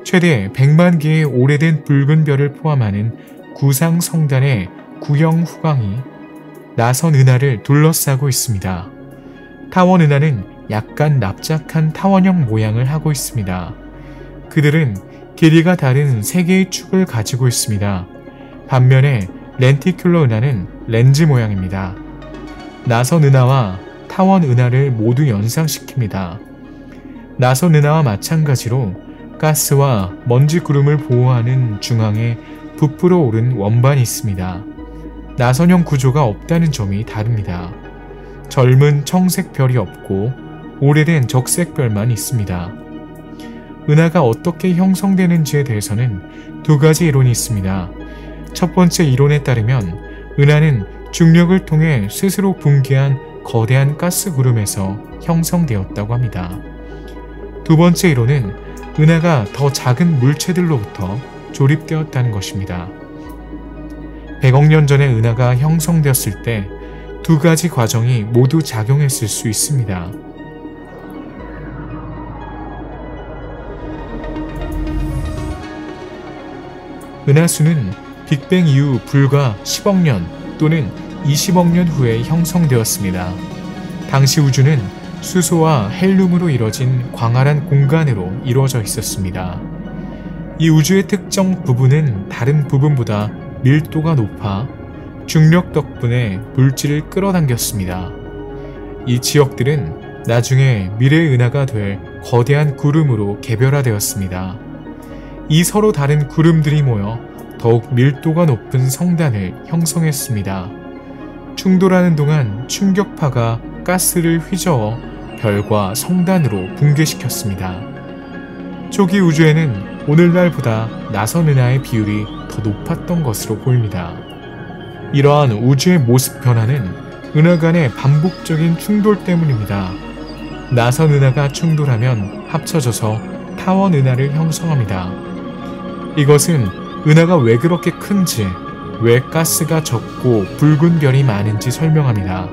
Speaker 1: 최대 100만 개의 오래된 붉은 별을 포함하는 구상 성단의 구형 후광이 나선은하를 둘러싸고 있습니다. 타원은하는 약간 납작한 타원형 모양을 하고 있습니다. 그들은 길이가 다른 3개의 축을 가지고 있습니다. 반면에 렌티큘러 은하는 렌즈 모양입니다. 나선은하와 타원은하를 모두 연상시킵니다. 나선은하와 마찬가지로 가스와 먼지 구름을 보호하는 중앙에 부풀어 오른 원반이 있습니다. 나선형 구조가 없다는 점이 다릅니다. 젊은 청색 별이 없고 오래된 적색 별만 있습니다. 은하가 어떻게 형성되는지에 대해서는 2가지 이론이 있습니다. 첫 번째 이론에 따르면 은하는 중력을 통해 스스로 붕괴한 거대한 가스 구름에서 형성되었다고 합니다. 두 번째 이론은 은하가 더 작은 물체들로부터 조립되었다는 것입니다. 100억 년 전에 은하가 형성되었을 때 2가지 과정이 모두 작용했을 수 있습니다. 은하수는 빅뱅 이후 불과 10억 년 또는 20억 년 후에 형성되었습니다. 당시 우주는 수소와 헬륨으로 이뤄진 광활한 공간으로 이루어져 있었습니다. 이 우주의 특정 부분은 다른 부분보다 밀도가 높아 중력 덕분에 물질을 끌어당겼습니다. 이 지역들은 나중에 미래의 은하가 될 거대한 구름으로 개별화되었습니다. 이 서로 다른 구름들이 모여 더욱 밀도가 높은 성단을 형성했습니다. 충돌하는 동안 충격파가 가스를 휘저어 별과 성단으로 붕괴시켰습니다. 초기 우주에는 오늘날보다 나선은하의 비율이 더 높았던 것으로 보입니다. 이러한 우주의 모습 변화는 은하 간의 반복적인 충돌 때문입니다. 나선은하가 충돌하면 합쳐져서 타원은하를 형성합니다. 이것은 은하가 왜 그렇게 큰지, 왜 가스가 적고 붉은 별이 많은지 설명합니다.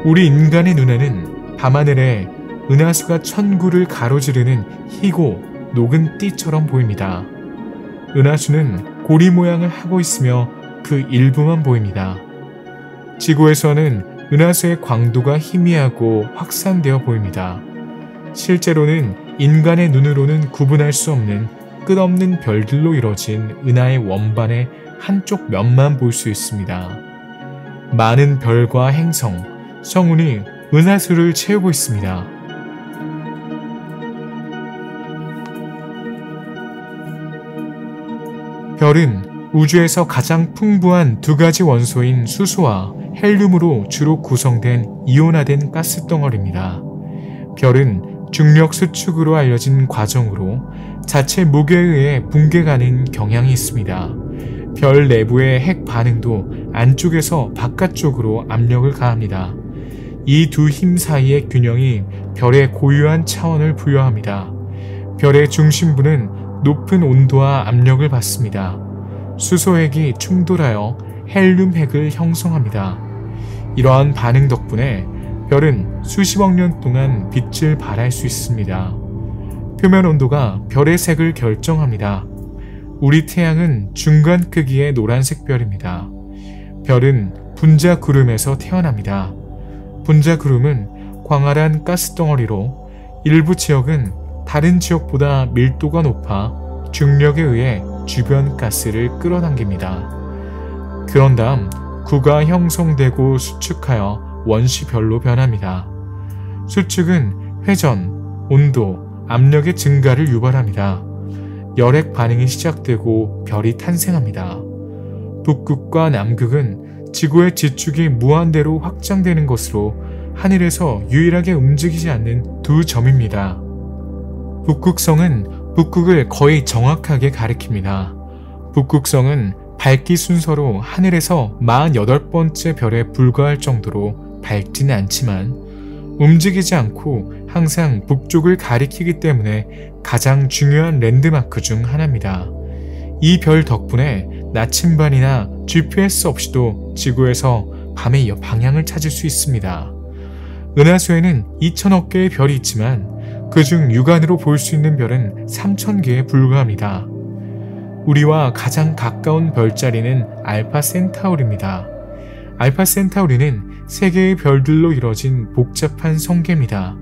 Speaker 1: 우리 인간의 눈에는 밤하늘에 은하수가 천구를 가로지르는 희고 녹은 띠처럼 보입니다. 은하수는 고리 모양을 하고 있으며 그 일부만 보입니다. 지구에서는 은하수의 광도가 희미하고 확산되어 보입니다. 실제로는 인간의 눈으로는 구분할 수 없는 끝없는 별들로 이뤄진 은하의 원반의 한쪽 면만 볼 수 있습니다. 많은 별과 행성, 성운이 은하수를 채우고 있습니다. 별은 우주에서 가장 풍부한 2가지 원소인 수소와 헬륨으로 주로 구성된 이온화된 가스덩어리입니다. 별은 중력 수축으로 알려진 과정으로 자체 무게에 의해 붕괴가는 경향이 있습니다. 별 내부의 핵 반응도 안쪽에서 바깥쪽으로 압력을 가합니다. 이 두 힘 사이의 균형이 별의 고유한 차원을 부여합니다. 별의 중심부는 높은 온도와 압력을 받습니다. 수소핵이 충돌하여 헬륨 핵을 형성합니다. 이러한 반응 덕분에 별은 수십억 년 동안 빛을 발할 수 있습니다. 표면 온도가 별의 색을 결정합니다. 우리 태양은 중간 크기의 노란색 별입니다. 별은 분자 구름에서 태어납니다. 분자 구름은 광활한 가스덩어리로 일부 지역은 다른 지역보다 밀도가 높아 중력에 의해 주변 가스를 끌어당깁니다. 그런 다음 구가 형성되고 수축하여 원시별로 변합니다. 수축은 회전, 온도, 압력의 증가를 유발합니다. 열액 반응이 시작되고 별이 탄생합니다. 북극과 남극은 지구의 지축이 무한대로 확장되는 것으로 하늘에서 유일하게 움직이지 않는 두 점입니다. 북극성은 북극을 거의 정확하게 가리킵니다. 북극성은 밝기 순서로 하늘에서 48번째 별에 불과할 정도로 밝지는 않지만 움직이지 않고 항상 북쪽을 가리키기 때문에 가장 중요한 랜드마크 중 하나입니다. 이 별 덕분에 나침반이나 GPS 없이도 지구에서 밤의 방향을 찾을 수 있습니다. 은하수에는 2천억 개의 별이 있지만 그중 육안으로 볼 수 있는 별은 3,000개에 불과합니다. 우리와 가장 가까운 별자리는 알파 센타우리입니다. 알파 센타우리는 3개의 별들로 이뤄진 복잡한 성계입니다.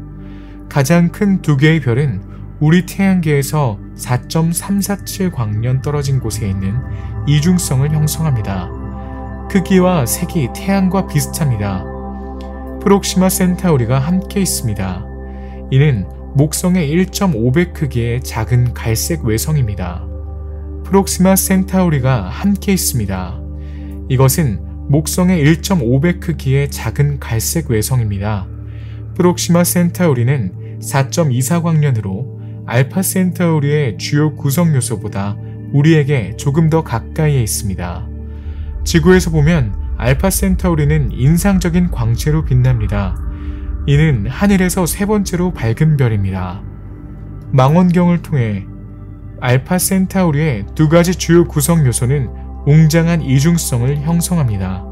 Speaker 1: 가장 큰 2개의 별은 우리 태양계에서 4.347 광년 떨어진 곳에 있는 이중성을 형성합니다. 크기와 색이 태양과 비슷합니다. 프록시마 센타우리가 함께 있습니다. 이는 목성의 1.5배 크기의 작은 갈색 외성입니다. 프록시마 센타우리가 함께 있습니다. 이것은 목성의 1.5배 크기의 작은 갈색 외성입니다. 프록시마 센타우리는 4.24광년으로 알파 센타우리의 주요 구성 요소보다 우리에게 조금 더 가까이에 있습니다. 지구에서 보면 알파 센타우리는 인상적인 광채로 빛납니다. 이는 하늘에서 3번째로 밝은 별입니다. 망원경을 통해 알파 센타우리의 2가지 주요 구성 요소는 웅장한 이중성을 형성합니다.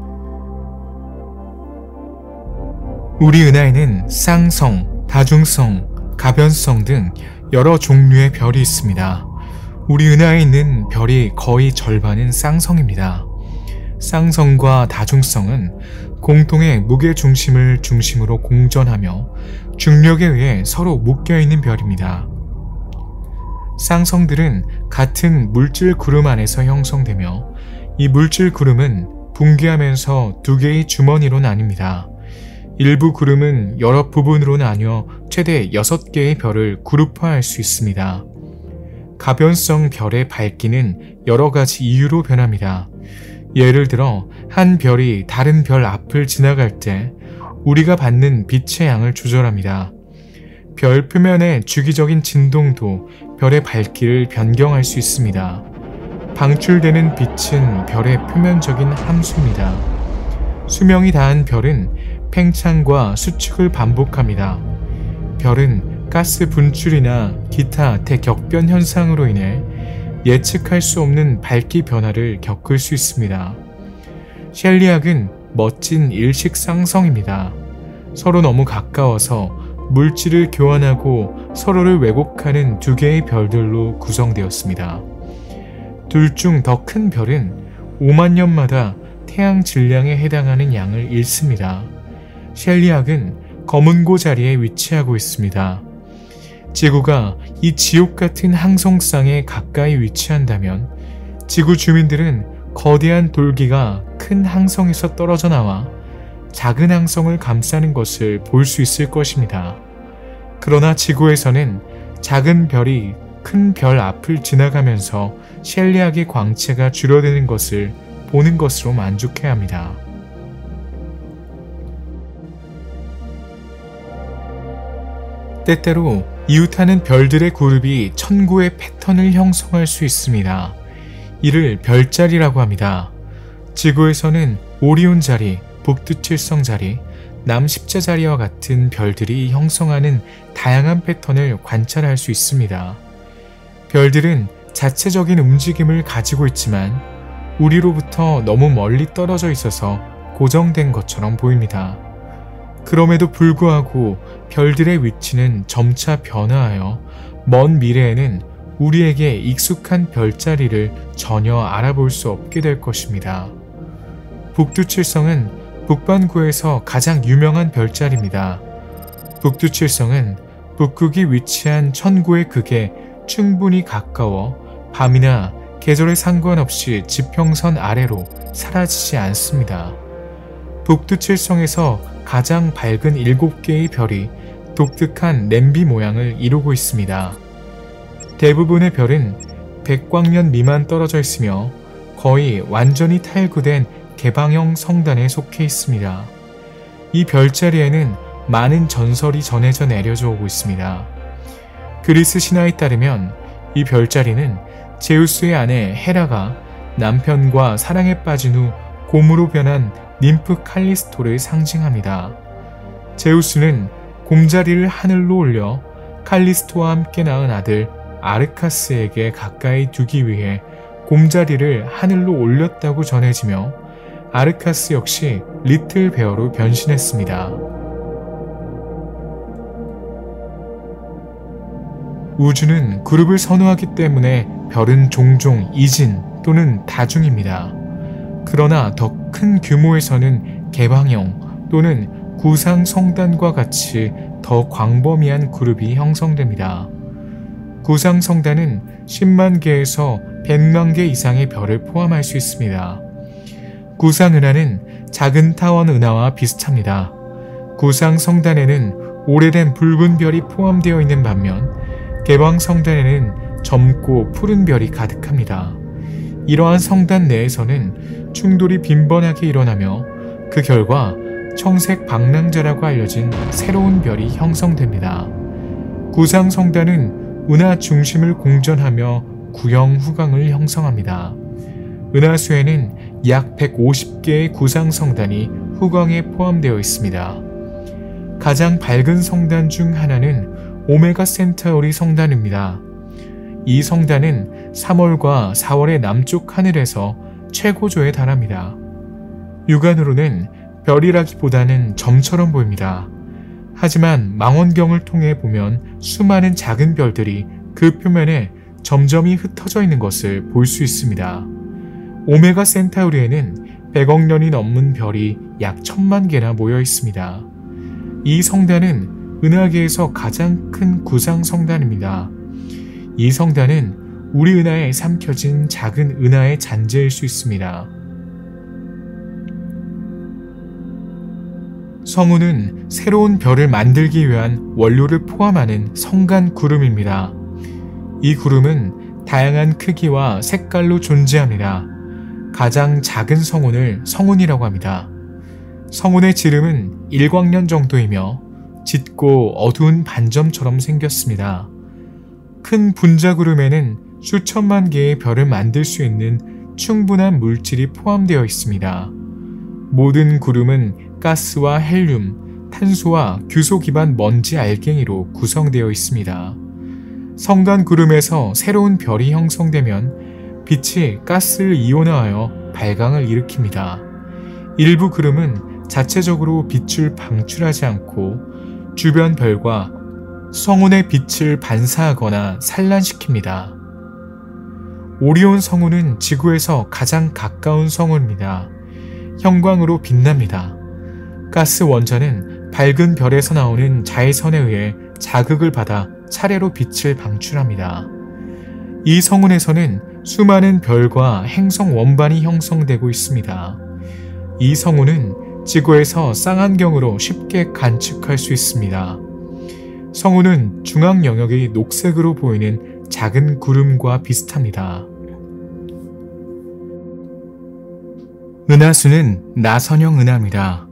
Speaker 1: 우리 은하에는 쌍성, 다중성, 가변성 등 여러 종류의 별이 있습니다. 우리 은하에 있는 별이 거의 절반은 쌍성입니다. 쌍성과 다중성은 공통의 무게중심을 중심으로 공전하며 중력에 의해 서로 묶여있는 별입니다. 쌍성들은 같은 물질 구름 안에서 형성되며 이 물질 구름은 붕괴하면서 2개의 주머니로 나뉩니다. 일부 구름은 여러 부분으로 나뉘어 최대 6개의 별을 그룹화할 수 있습니다. 가변성 별의 밝기는 여러 가지 이유로 변합니다. 예를 들어 한 별이 다른 별 앞을 지나갈 때 우리가 받는 빛의 양을 조절합니다. 별 표면의 주기적인 진동도 별의 밝기를 변경할 수 있습니다. 방출되는 빛은 별의 표면적인 함수입니다. 수명이 다한 별은 팽창과 수축을 반복합니다. 별은 가스 분출이나 기타 대격변 현상으로 인해 예측할 수 없는 밝기 변화를 겪을 수 있습니다. 셸리악은 멋진 일식 쌍성입니다. 서로 너무 가까워서 물질을 교환하고 서로를 왜곡하는 2개의 별들로 구성되었습니다. 둘 중 더 큰 별은 5만 년마다 태양 질량에 해당하는 양을 잃습니다. 셸리악은 검은고 자리에 위치하고 있습니다. 지구가 이 지옥 같은 항성쌍에 가까이 위치한다면 지구 주민들은 거대한 돌기가 큰 항성에서 떨어져 나와 작은 항성을 감싸는 것을 볼 수 있을 것입니다. 그러나 지구에서는 작은 별이 큰 별 앞을 지나가면서 셸리악의 광채가 줄어드는 것을 보는 것으로 만족해야 합니다. 때때로 이웃하는 별들의 그룹이 천구의 패턴을 형성할 수 있습니다. 이를 별자리라고 합니다. 지구에서는 오리온 자리, 북두칠성 자리, 남십자자리와 같은 별들이 형성하는 다양한 패턴을 관찰할 수 있습니다. 별들은 자체적인 움직임을 가지고 있지만 우리로부터 너무 멀리 떨어져 있어서 고정된 것처럼 보입니다. 그럼에도 불구하고 별들의 위치는 점차 변화하여 먼 미래에는 우리에게 익숙한 별자리를 전혀 알아볼 수 없게 될 것입니다. 북두칠성은 북반구에서 가장 유명한 별자리입니다. 북두칠성은 북극이 위치한 천구의 극에 충분히 가까워 밤이나 계절에 상관없이 지평선 아래로 사라지지 않습니다. 북두칠성에서 가장 밝은 7개의 별이 독특한 냄비 모양을 이루고 있습니다. 대부분의 별은 약 100광년 미만 떨어져 있으며 거의 완전히 탈구된 개방형 성단에 속해 있습니다. 이 별자리에는 많은 전설이 전해져 내려져 오고 있습니다. 그리스 신화에 따르면 이 별자리는 제우스의 아내 헤라가 남편과 사랑에 빠진 후 곰으로 변한 님프 칼리스토를 상징합니다. 제우스는 곰자리를 하늘로 올려 칼리스토와 함께 낳은 아들 아르카스에게 가까이 두기 위해 곰자리를 하늘로 올렸다고 전해지며 아르카스 역시 리틀 베어로 변신했습니다. 우주는 그룹을 선호하기 때문에 별은 종종 이진 또는 다중입니다. 그러나 더 큰 규모에서는 개방형 또는 구상 성단과 같이 더 광범위한 그룹이 형성됩니다. 구상 성단은 10만 개에서 100만 개 이상의 별을 포함할 수 있습니다. 구상 은하는 작은 타원 은하와 비슷합니다. 구상 성단에는 오래된 붉은 별이 포함되어 있는 반면 개방 성단에는 젊고 푸른 별이 가득합니다. 이러한 성단 내에서는 충돌이 빈번하게 일어나며 그 결과 청색 방랑자라고 알려진 새로운 별이 형성됩니다. 구상 성단은 은하 중심을 공전하며 구형 후광을 형성합니다. 은하수에는 약 150개의 구상 성단이 후광에 포함되어 있습니다. 가장 밝은 성단 중 하나는 오메가 센타우리 성단입니다. 이 성단은 3월과 4월의 남쪽 하늘에서 최고조에 달합니다. 육안으로는 별이라기보다는 점처럼 보입니다. 하지만 망원경을 통해 보면 수많은 작은 별들이 그 표면에 점점이 흩어져 있는 것을 볼 수 있습니다. 오메가 센타우리에는 100억 년이 넘는 별이 약 1000만 개나 모여 있습니다. 이 성단은 은하계에서 가장 큰 구상 성단입니다. 이 성단은 우리 은하에 삼켜진 작은 은하의 잔재일 수 있습니다. 성운은 새로운 별을 만들기 위한 원료를 포함하는 성간 구름입니다. 이 구름은 다양한 크기와 색깔로 존재합니다. 가장 작은 성운을 성운이라고 합니다. 성운의 지름은 1광년 정도이며 짙고 어두운 반점처럼 생겼습니다. 큰 분자구름에는 수천만 개의 별을 만들 수 있는 충분한 물질이 포함되어 있습니다. 모든 구름은 가스와 헬륨, 탄소와 규소 기반 먼지 알갱이로 구성되어 있습니다. 성간 구름에서 새로운 별이 형성되면 빛이 가스를 이온화하여 발광을 일으킵니다. 일부 구름은 자체적으로 빛을 방출하지 않고 주변 별과 성운의 빛을 반사하거나 산란시킵니다. 오리온 성운은 지구에서 가장 가까운 성운입니다. 형광으로 빛납니다. 가스 원자는 밝은 별에서 나오는 자외선에 의해 자극을 받아 차례로 빛을 방출합니다. 이 성운에서는 수많은 별과 행성 원반이 형성되고 있습니다. 이 성운은 지구에서 쌍안경으로 쉽게 관측할 수 있습니다. 성운은 중앙 영역이 녹색으로 보이는 작은 구름과 비슷합니다. 은하수는 나선형 은하입니다.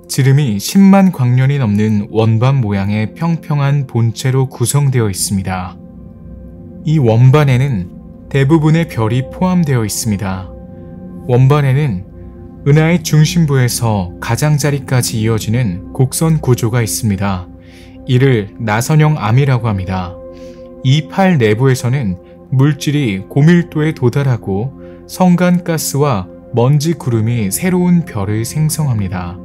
Speaker 1: 지름이 10만 광년이 넘는 원반 모양의 평평한 본체로 구성되어 있습니다. 이 원반에는 대부분의 별이 포함되어 있습니다. 원반에는 은하의 중심부에서 가장자리까지 이어지는 곡선 구조가 있습니다. 이를 나선형 암이라고 합니다. 이 팔 내부에서는 물질이 고밀도에 도달하고 성간가스와 먼지 구름이 새로운 별을 생성합니다.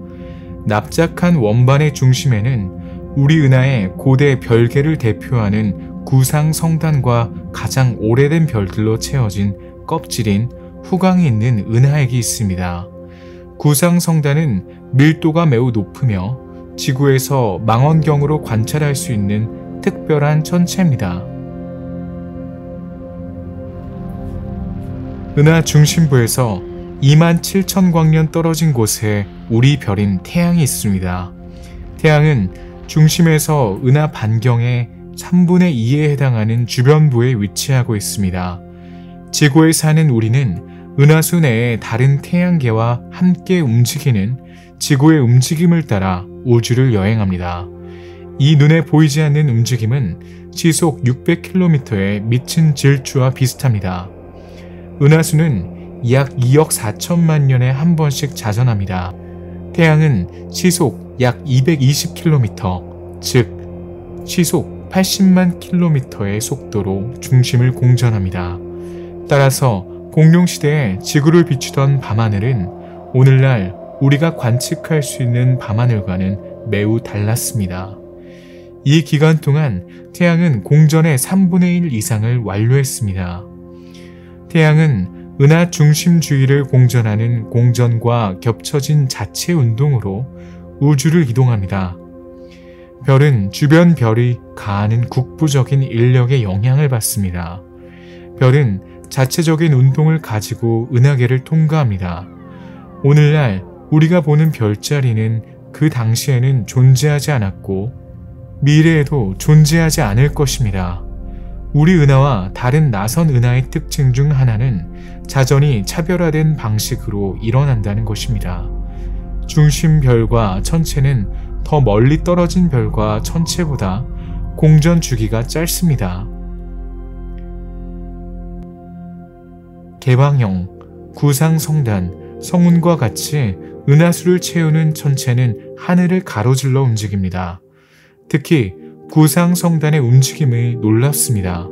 Speaker 1: 납작한 원반의 중심에는 우리 은하의 고대 별계를 대표하는 구상 성단과 가장 오래된 별들로 채워진 껍질인 후광이 있는 은하액이 있습니다. 구상 성단은 밀도가 매우 높으며 지구에서 망원경으로 관찰할 수 있는 특별한 천체입니다. 은하 중심부에서 27,000광년 떨어진 곳에 우리 별인 태양이 있습니다. 태양은 중심에서 은하 반경에 3분의 2에 해당하는 주변부에 위치하고 있습니다. 지구에 사는 우리는 은하수 내의 다른 태양계와 함께 움직이는 지구의 움직임을 따라 우주를 여행합니다. 이 눈에 보이지 않는 움직임은 시속 600km의 미친 질주와 비슷합니다. 은하수는 약 2억 4천만 년에 한 번씩 자전합니다. 태양은 시속 약 220km, 즉 시속 80만 km의 속도로 중심을 공전합니다. 따라서 공룡시대에 지구를 비추던 밤하늘은 오늘날 우리가 관측할 수 있는 밤하늘과는 매우 달랐습니다. 이 기간 동안 태양은 공전의 3분의 1 이상을 완료했습니다. 태양은 은하 중심 주위를 공전하는 공전과 겹쳐진 자체 운동으로 우주를 이동합니다. 별은 주변 별이 가하는 국부적인 인력의 영향을 받습니다. 별은 자체적인 운동을 가지고 은하계를 통과합니다. 오늘날 우리가 보는 별자리는 그 당시에는 존재하지 않았고 미래에도 존재하지 않을 것입니다. 우리 은하와 다른 나선 은하의 특징 중 하나는 자전이 차별화된 방식으로 일어난다는 것입니다. 중심 별과 천체는 더 멀리 떨어진 별과 천체보다 공전 주기가 짧습니다. 개방형, 구상성단, 성운과 같이 은하수를 채우는 천체는 하늘을 가로질러 움직입니다. 특히 구상성단의 움직임이 놀랍습니다.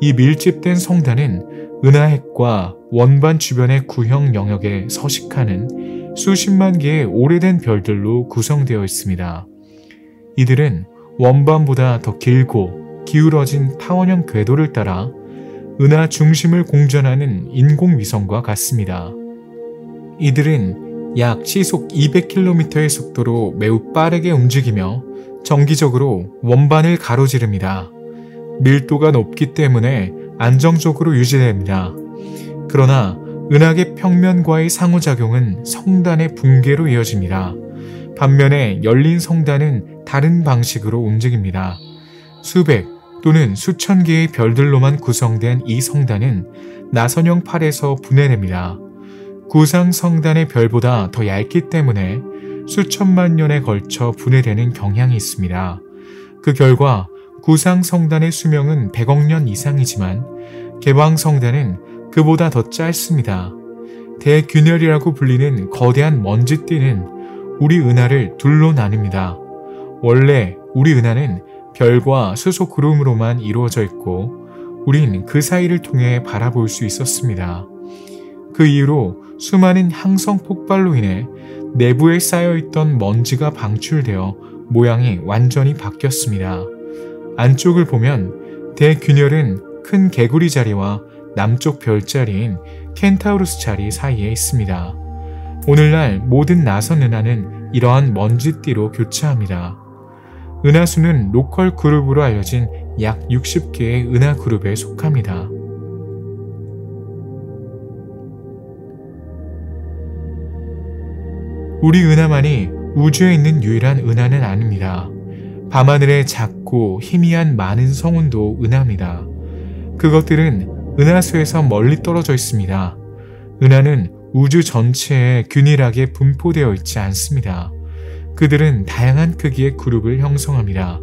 Speaker 1: 이 밀집된 성단은 은하핵과 원반 주변의 구형 영역에 서식하는 수십만 개의 오래된 별들로 구성되어 있습니다. 이들은 원반보다 더 길고 기울어진 타원형 궤도를 따라 은하 중심을 공전하는 인공위성과 같습니다. 이들은 약 시속 200km의 속도로 매우 빠르게 움직이며 정기적으로 원반을 가로지릅니다. 밀도가 높기 때문에 안정적으로 유지됩니다. 그러나 은하계 평면과의 상호작용은 성단의 붕괴로 이어집니다. 반면에 열린 성단은 다른 방식으로 움직입니다. 수백 또는 수천 개의 별들로만 구성된 이 성단은 나선형 팔에서 분해됩니다. 구상 성단의 별보다 더 얇기 때문에 수천만 년에 걸쳐 분해되는 경향이 있습니다. 그 결과 구상 성단의 수명은 100억 년 이상이지만 개방 성단은 그보다 더 짧습니다. 대균열이라고 불리는 거대한 먼지띠는 우리 은하를 둘로 나눕니다. 원래 우리 은하는 별과 수소 구름으로만 이루어져 있고 우린 그 사이를 통해 바라볼 수 있었습니다. 그 이후로 수많은 항성 폭발로 인해 내부에 쌓여있던 먼지가 방출되어 모양이 완전히 바뀌었습니다. 안쪽을 보면 대균열은 큰 개구리 자리와 남쪽 별자리인 켄타우루스 자리 사이에 있습니다. 오늘날 모든 나선 은하는 이러한 먼지띠로 교차합니다. 은하수는 로컬 그룹으로 알려진 약 60개의 은하 그룹에 속합니다. 우리 은하만이 우주에 있는 유일한 은하는 아닙니다. 밤하늘에 작고 희미한 많은 성운도 은하입니다. 그것들은 은하수에서 멀리 떨어져 있습니다. 은하는 우주 전체에 균일하게 분포되어 있지 않습니다. 그들은 다양한 크기의 그룹을 형성합니다.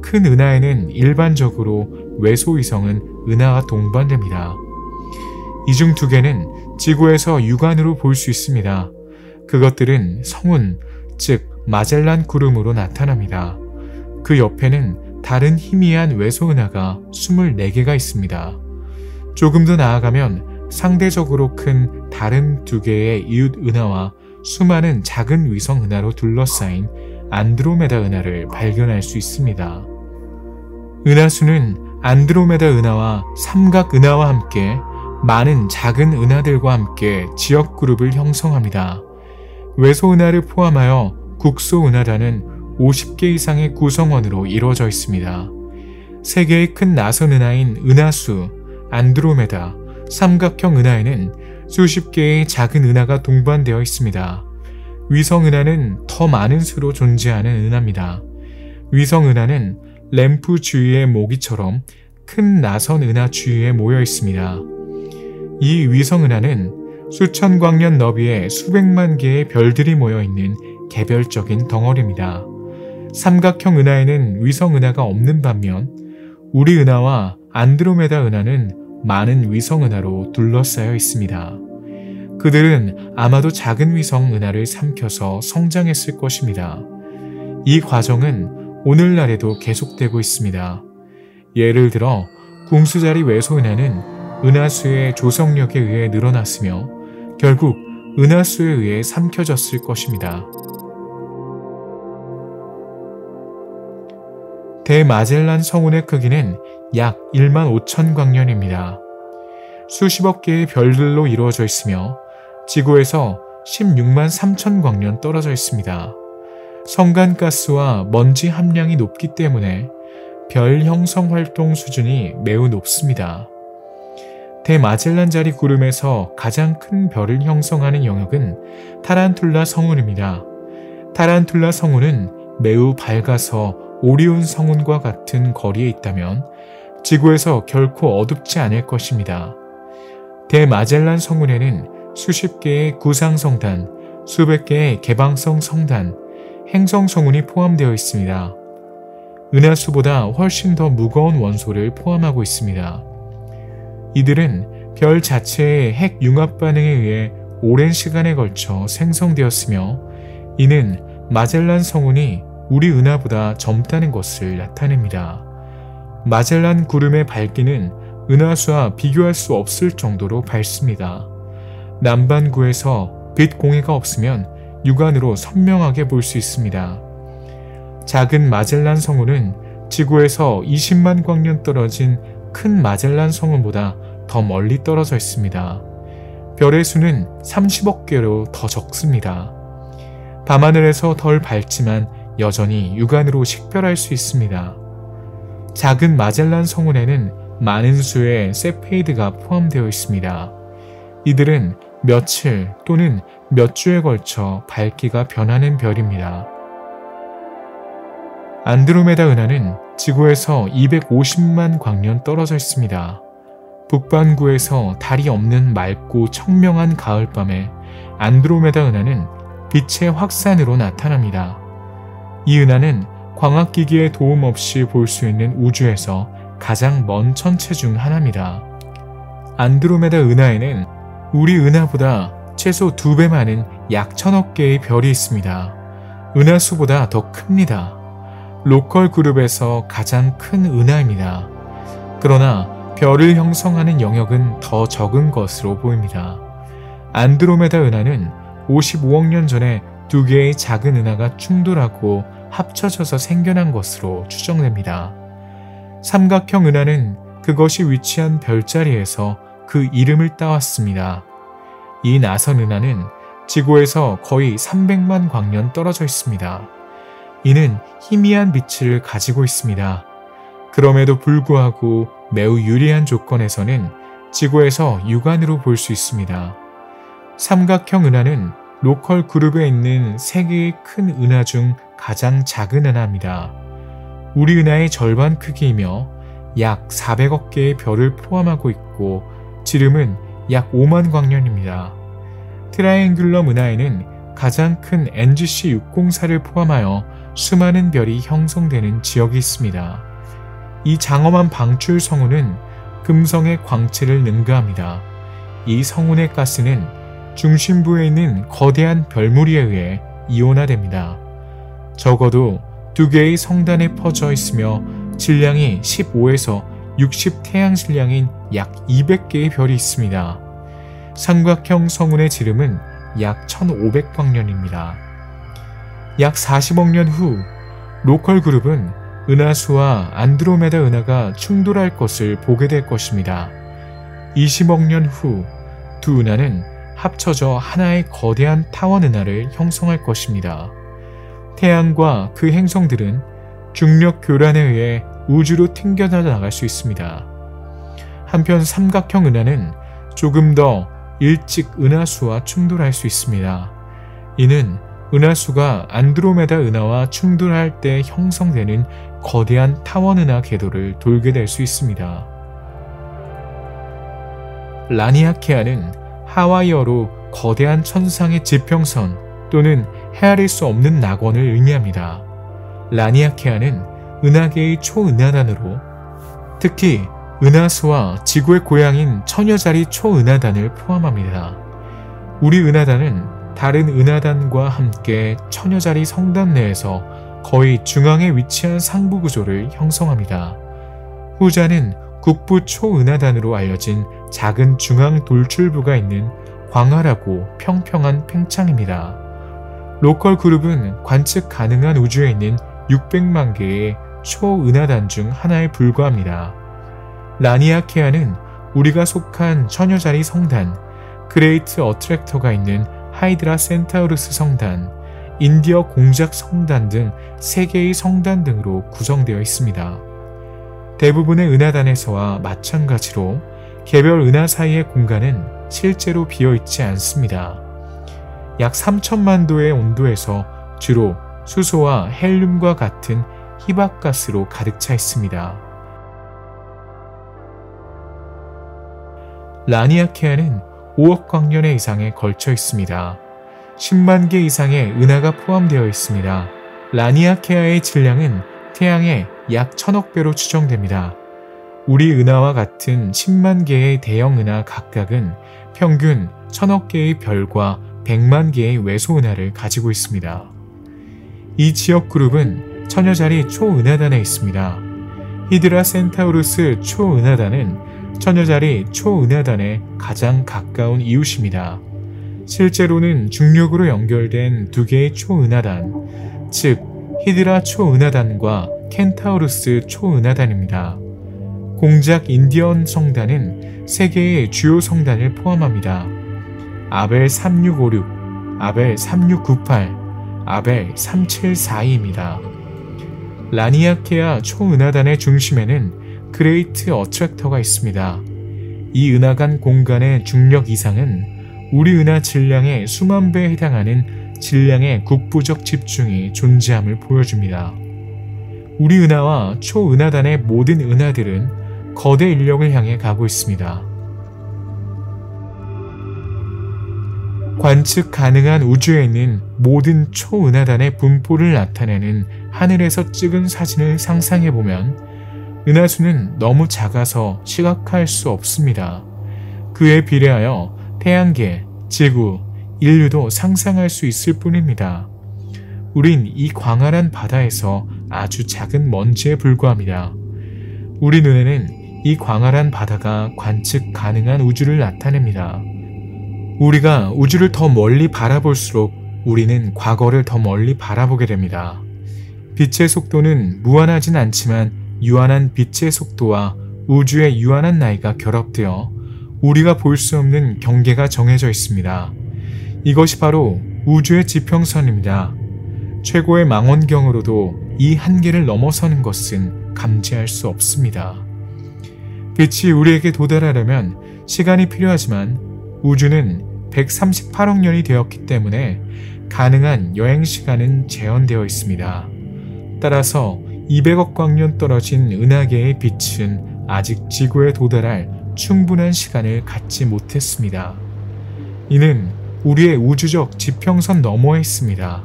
Speaker 1: 큰 은하에는 일반적으로 외소위성은 은하와 동반됩니다. 이 중 두 개는 지구에서 육안으로 볼 수 있습니다. 그것들은 성운, 즉 마젤란 구름으로 나타납니다. 그 옆에는 다른 희미한 외소은하가 24개가 있습니다. 조금 더 나아가면 상대적으로 큰 다른 두 개의 이웃 은하와 수많은 작은 위성 은하로 둘러싸인 안드로메다 은하를 발견할 수 있습니다. 은하수는 안드로메다 은하와 삼각 은하와 함께 많은 작은 은하들과 함께 지역 그룹을 형성합니다. 외소 은하를 포함하여 국소 은하단은 50개 이상의 구성원으로 이루어져 있습니다. 세 개의 큰 나선 은하인 은하수, 안드로메다, 삼각형 은하에는 수십 개의 작은 은하가 동반되어 있습니다. 위성 은하는 더 많은 수로 존재하는 은하입니다. 위성 은하는 램프 주위의 모기처럼 큰 나선 은하 주위에 모여 있습니다. 이 위성 은하는 수천 광년 너비에 수백만 개의 별들이 모여 있는 개별적인 덩어리입니다. 삼각형 은하에는 위성 은하가 없는 반면 우리 은하와 안드로메다 은하는 많은 위성 은하로 둘러싸여 있습니다. 그들은 아마도 작은 위성 은하를 삼켜서 성장했을 것입니다. 이 과정은 오늘날에도 계속되고 있습니다. 예를 들어 궁수자리 외소 은하는 은하수의 조성력에 의해 늘어났으며 결국 은하수에 의해 삼켜졌을 것입니다. 대마젤란 성운의 크기는 약 1만 5천 광년입니다. 수십억 개의 별들로 이루어져 있으며 지구에서 16만 3천 광년 떨어져 있습니다. 성간가스와 먼지 함량이 높기 때문에 별 형성 활동 수준이 매우 높습니다. 대마젤란 자리 구름에서 가장 큰 별을 형성하는 영역은 타란툴라 성운입니다. 타란툴라 성운은 매우 밝아서 오리온 성운과 같은 거리에 있다면 지구에서 결코 어둡지 않을 것입니다. 대마젤란 성운에는 수십 개의 구상성단, 수백 개의 개방성 성단, 행성 성운이 포함되어 있습니다. 은하수보다 훨씬 더 무거운 원소를 포함하고 있습니다. 이들은 별 자체의 핵 융합 반응에 의해 오랜 시간에 걸쳐 생성되었으며 이는 마젤란 성운이 우리 은하보다 젊다는 것을 나타냅니다. 마젤란 구름의 밝기는 은하수와 비교할 수 없을 정도로 밝습니다. 남반구에서 빛 공해가 없으면 육안으로 선명하게 볼 수 있습니다. 작은 마젤란 성운은 지구에서 20만 광년 떨어진 큰 마젤란 성운보다 더 멀리 떨어져 있습니다. 별의 수는 30억 개로 더 적습니다. 밤하늘에서 덜 밝지만 여전히 육안으로 식별할 수 있습니다. 작은 마젤란 성운에는 많은 수의 세페이드가 포함되어 있습니다. 이들은 며칠 또는 몇 주에 걸쳐 밝기가 변하는 별입니다. 안드로메다 은하는 지구에서 250만 광년 떨어져 있습니다. 북반구에서 달이 없는 맑고 청명한 가을밤에 안드로메다 은하는 빛의 확산으로 나타납니다. 이 은하는 광학기기의 도움 없이 볼 수 있는 우주에서 가장 먼 천체 중 하나입니다. 안드로메다 은하에는 우리 은하보다 최소 2배 많은 약 1000억 개의 별이 있습니다. 은하수보다 더 큽니다. 로컬 그룹에서 가장 큰 은하입니다. 그러나 별을 형성하는 영역은 더 적은 것으로 보입니다. 안드로메다 은하는 55억 년 전에 2개의 작은 은하가 충돌하고 합쳐져서 생겨난 것으로 추정됩니다. 삼각형 은하는 그것이 위치한 별자리에서 그 이름을 따왔습니다. 이 나선 은하는 지구에서 거의 300만 광년 떨어져 있습니다. 이는 희미한 빛을 가지고 있습니다. 그럼에도 불구하고 매우 유리한 조건에서는 지구에서 육안으로 볼 수 있습니다. 삼각형 은하는 로컬 그룹에 있는 3개의 큰 은하 중 가장 작은 은하입니다. 우리 은하의 절반 크기이며 약 400억 개의 별을 포함하고 있고 지름은 약 5만 광년입니다. 트라이앵귤럼 은하에는 가장 큰 NGC 604를 포함하여 수많은 별이 형성되는 지역이 있습니다. 이 장엄한 방출 성운은 금성의 광채를 능가합니다. 이 성운의 가스는 중심부에 있는 거대한 별무리에 의해 이온화됩니다. 적어도 2개의 성단에 퍼져 있으며 질량이 15에서 60 태양질량인 약 200개의 별이 있습니다. 삼각형 성운의 지름은 약 1500광년입니다. 약 40억 년 후 로컬 그룹은 은하수와 안드로메다 은하가 충돌할 것을 보게 될 것입니다. 20억 년 후 두 은하는 합쳐져 하나의 거대한 타원 은하를 형성할 것입니다. 태양과 그 행성들은 중력 교란에 의해 우주로 튕겨져 나갈 수 있습니다. 한편 삼각형 은하는 조금 더 일찍 은하수와 충돌할 수 있습니다. 이는 은하수가 안드로메다 은하와 충돌할 때 형성되는 거대한 타원 은하 궤도를 돌게 될 수 있습니다. 라니아케아는 하와이어로 거대한 천상의 지평선 또는 헤아릴 수 없는 낙원을 의미합니다. 라니아케아는 은하계의 초은하단으로 특히 은하수와 지구의 고향인 처녀자리 초은하단을 포함합니다. 우리 은하단은 다른 은하단과 함께 처녀자리 성단 내에서 거의 중앙에 위치한 상부 구조를 형성합니다. 후자는 국부 초은하단으로 알려진 작은 중앙 돌출부가 있는 광활하고 평평한 팽창입니다. 로컬 그룹은 관측 가능한 우주에 있는 600만 개의 초은하단 중 하나에 불과합니다. 라니아케아는 우리가 속한 처녀자리 성단, 그레이트 어트랙터가 있는 하이드라 센타우루스 성단, 인디어 공작 성단 등 3개의 성단 등으로 구성되어 있습니다. 대부분의 은하단에서와 마찬가지로 개별 은하 사이의 공간은 실제로 비어있지 않습니다. 약 3천만 도의 온도에서 주로 수소와 헬륨과 같은 희박가스로 가득 차 있습니다. 라니아케아는 5억 광년의 이상에 걸쳐 있습니다. 10만 개 이상의 은하가 포함되어 있습니다. 라니아케아의 질량은 태양의 약 1000억 배로 추정됩니다. 우리 은하와 같은 10만 개의 대형 은하 각각은 평균 1000억 개의 별과 100만 개의 외소 은하를 가지고 있습니다. 이 지역 그룹은 처녀자리 초은하단에 있습니다. 히드라 센타우루스 초은하단은 처녀자리 초은하단에 가장 가까운 이웃입니다. 실제로는 중력으로 연결된 2개의 초은하단, 즉 히드라 초은하단과 켄타우루스 초은하단입니다. 공작 인디언 성단은 3개의 주요 성단을 포함합니다. 아벨 3656, 아벨 3698, 아벨 3742입니다. 라니아케아 초은하단의 중심에는 그레이트 어트랙터가 있습니다. 이 은하 간 공간의 중력 이상은 우리 은하 질량의 수만 배에 해당하는 질량의 국부적 집중이 존재함을 보여줍니다. 우리 은하와 초은하단의 모든 은하들은 거대 인력을 향해 가고 있습니다. 관측 가능한 우주에 있는 모든 초은하단의 분포를 나타내는 하늘에서 찍은 사진을 상상해보면 은하수는 너무 작아서 시각화할 수 없습니다. 그에 비례하여 태양계, 지구, 인류도 상상할 수 있을 뿐입니다. 우린 이 광활한 바다에서 아주 작은 먼지에 불과합니다. 우리 눈에는 이 광활한 바다가 관측 가능한 우주를 나타냅니다. 우리가 우주를 더 멀리 바라볼수록 우리는 과거를 더 멀리 바라보게 됩니다. 빛의 속도는 무한하진 않지만 유한한 빛의 속도와 우주의 유한한 나이가 결합되어 우리가 볼 수 없는 경계가 정해져 있습니다. 이것이 바로 우주의 지평선입니다. 최고의 망원경으로도 이 한계를 넘어서는 것은 감지할 수 없습니다. 빛이 우리에게 도달하려면 시간이 필요하지만 우주는 138억 년이 되었기 때문에 가능한 여행 시간은 제한되어 있습니다. 따라서 200억 광년 떨어진 은하계의 빛은 아직 지구에 도달할 충분한 시간을 갖지 못했습니다. 이는 우리의 우주적 지평선 너머에 있습니다.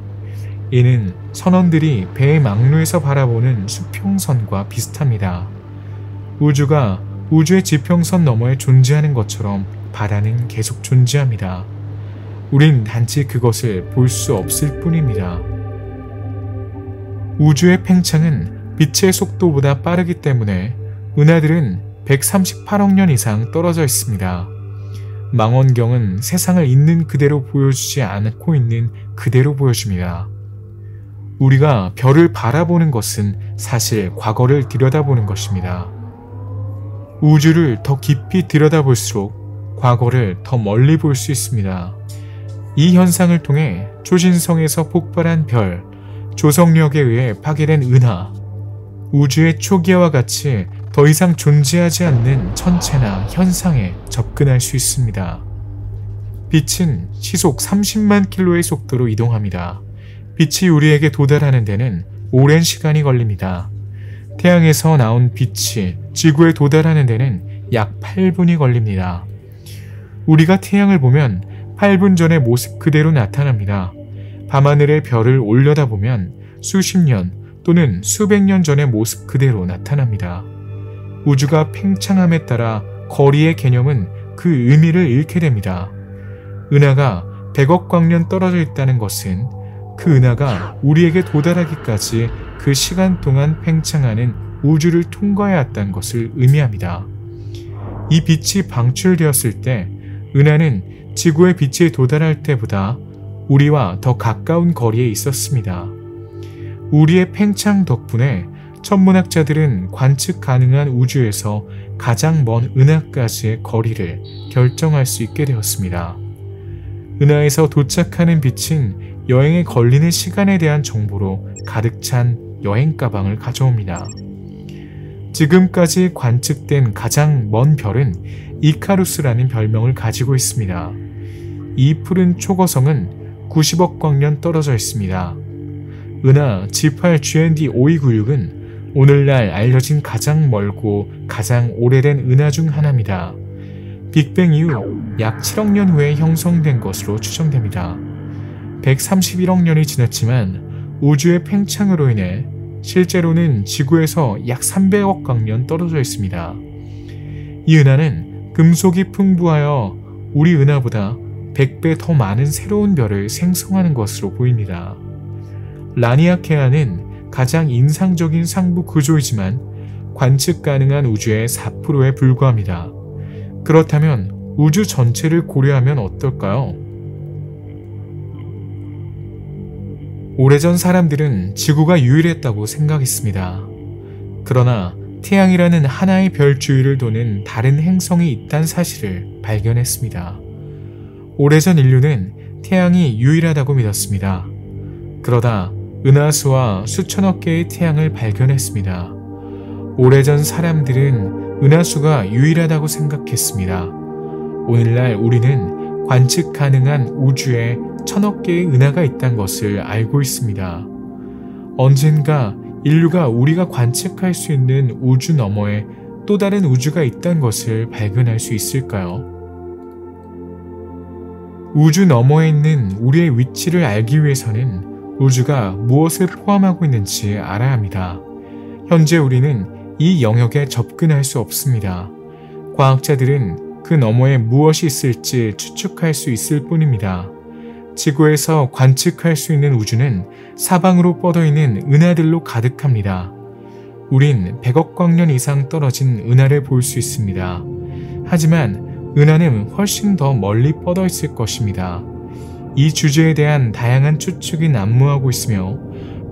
Speaker 1: 이는 선원들이 배의 망루에서 바라보는 수평선과 비슷합니다. 우주가 우주의 지평선 너머에 존재하는 것처럼 바다는 계속 존재합니다. 우린 단지 그것을 볼 수 없을 뿐입니다. 우주의 팽창은 빛의 속도보다 빠르기 때문에 은하들은 138억 년 이상 떨어져 있습니다. 망원경은 세상을 있는 그대로 보여주지 않고 있는 그대로 보여줍니다. 우리가 별을 바라보는 것은 사실 과거를 들여다보는 것입니다. 우주를 더 깊이 들여다볼수록 과거를 더 멀리 볼 수 있습니다. 이 현상을 통해 초신성에서 폭발한 별, 조성력에 의해 파괴된 은하, 우주의 초기화와 같이 더 이상 존재하지 않는 천체나 현상에 접근할 수 있습니다. 빛은 시속 30만 킬로의 속도로 이동합니다. 빛이 우리에게 도달하는 데는 오랜 시간이 걸립니다. 태양에서 나온 빛이 지구에 도달하는 데는 약 8분이 걸립니다. 우리가 태양을 보면 8분 전의 모습 그대로 나타납니다. 밤하늘의 별을 올려다보면 수십 년 또는 수백 년 전의 모습 그대로 나타납니다. 우주가 팽창함에 따라 거리의 개념은 그 의미를 잃게 됩니다. 은하가 100억 광년 떨어져 있다는 것은 그 은하가 우리에게 도달하기까지 그 시간 동안 팽창하는 우주를 통과해야 했다는 것을 의미합니다. 이 빛이 방출되었을 때 은하는 지구의 빛에 도달할 때보다 우리와 더 가까운 거리에 있었습니다. 우리의 팽창 덕분에 천문학자들은 관측 가능한 우주에서 가장 먼 은하까지의 거리를 결정할 수 있게 되었습니다. 은하에서 도착하는 빛은 여행에 걸리는 시간에 대한 정보로 가득 찬 여행 가방을 가져옵니다. 지금까지 관측된 가장 먼 별은 이카루스라는 별명을 가지고 있습니다. 이 푸른 초거성은 90억 광년 떨어져 있습니다. 은하 G8 GND 5296은 오늘날 알려진 가장 멀고 가장 오래된 은하 중 하나입니다. 빅뱅 이후 약 7억 년 후에 형성된 것으로 추정됩니다. 131억 년이 지났지만 우주의 팽창으로 인해 실제로는 지구에서 약 300억 광년 떨어져 있습니다. 이 은하는 금속이 풍부하여 우리 은하보다 100배 더 많은 새로운 별을 생성하는 것으로 보입니다. 라니아케아는 가장 인상적인 상부 구조이지만 관측 가능한 우주의 4%에 불과합니다. 그렇다면 우주 전체를 고려하면 어떨까요? 오래전 사람들은 지구가 유일했다고 생각했습니다. 그러나 태양이라는 하나의 별 주위를 도는 다른 행성이 있다는 사실을 발견했습니다. 오래전 인류는 태양이 유일하다고 믿었습니다. 그러다 은하수와 수천억 개의 태양을 발견했습니다. 오래전 사람들은 은하수가 유일하다고 생각했습니다. 오늘날 우리는 관측 가능한 우주에 천억 개의 은하가 있다는 것을 알고 있습니다. 언젠가 인류가 우리가 관측할 수 있는 우주 너머에 또 다른 우주가 있다는 것을 발견할 수 있을까요? 우주 너머에 있는 우리의 위치를 알기 위해서는 우주가 무엇을 포함하고 있는지 알아야 합니다. 현재 우리는 이 영역에 접근할 수 없습니다. 과학자들은 그 너머에 무엇이 있을지 추측할 수 있을 뿐입니다. 지구에서 관측할 수 있는 우주는 사방으로 뻗어있는 은하들로 가득합니다. 우린 100억 광년 이상 떨어진 은하를 볼 수 있습니다. 하지만 은하는 훨씬 더 멀리 뻗어 있을 것입니다. 이 주제에 대한 다양한 추측이 난무하고 있으며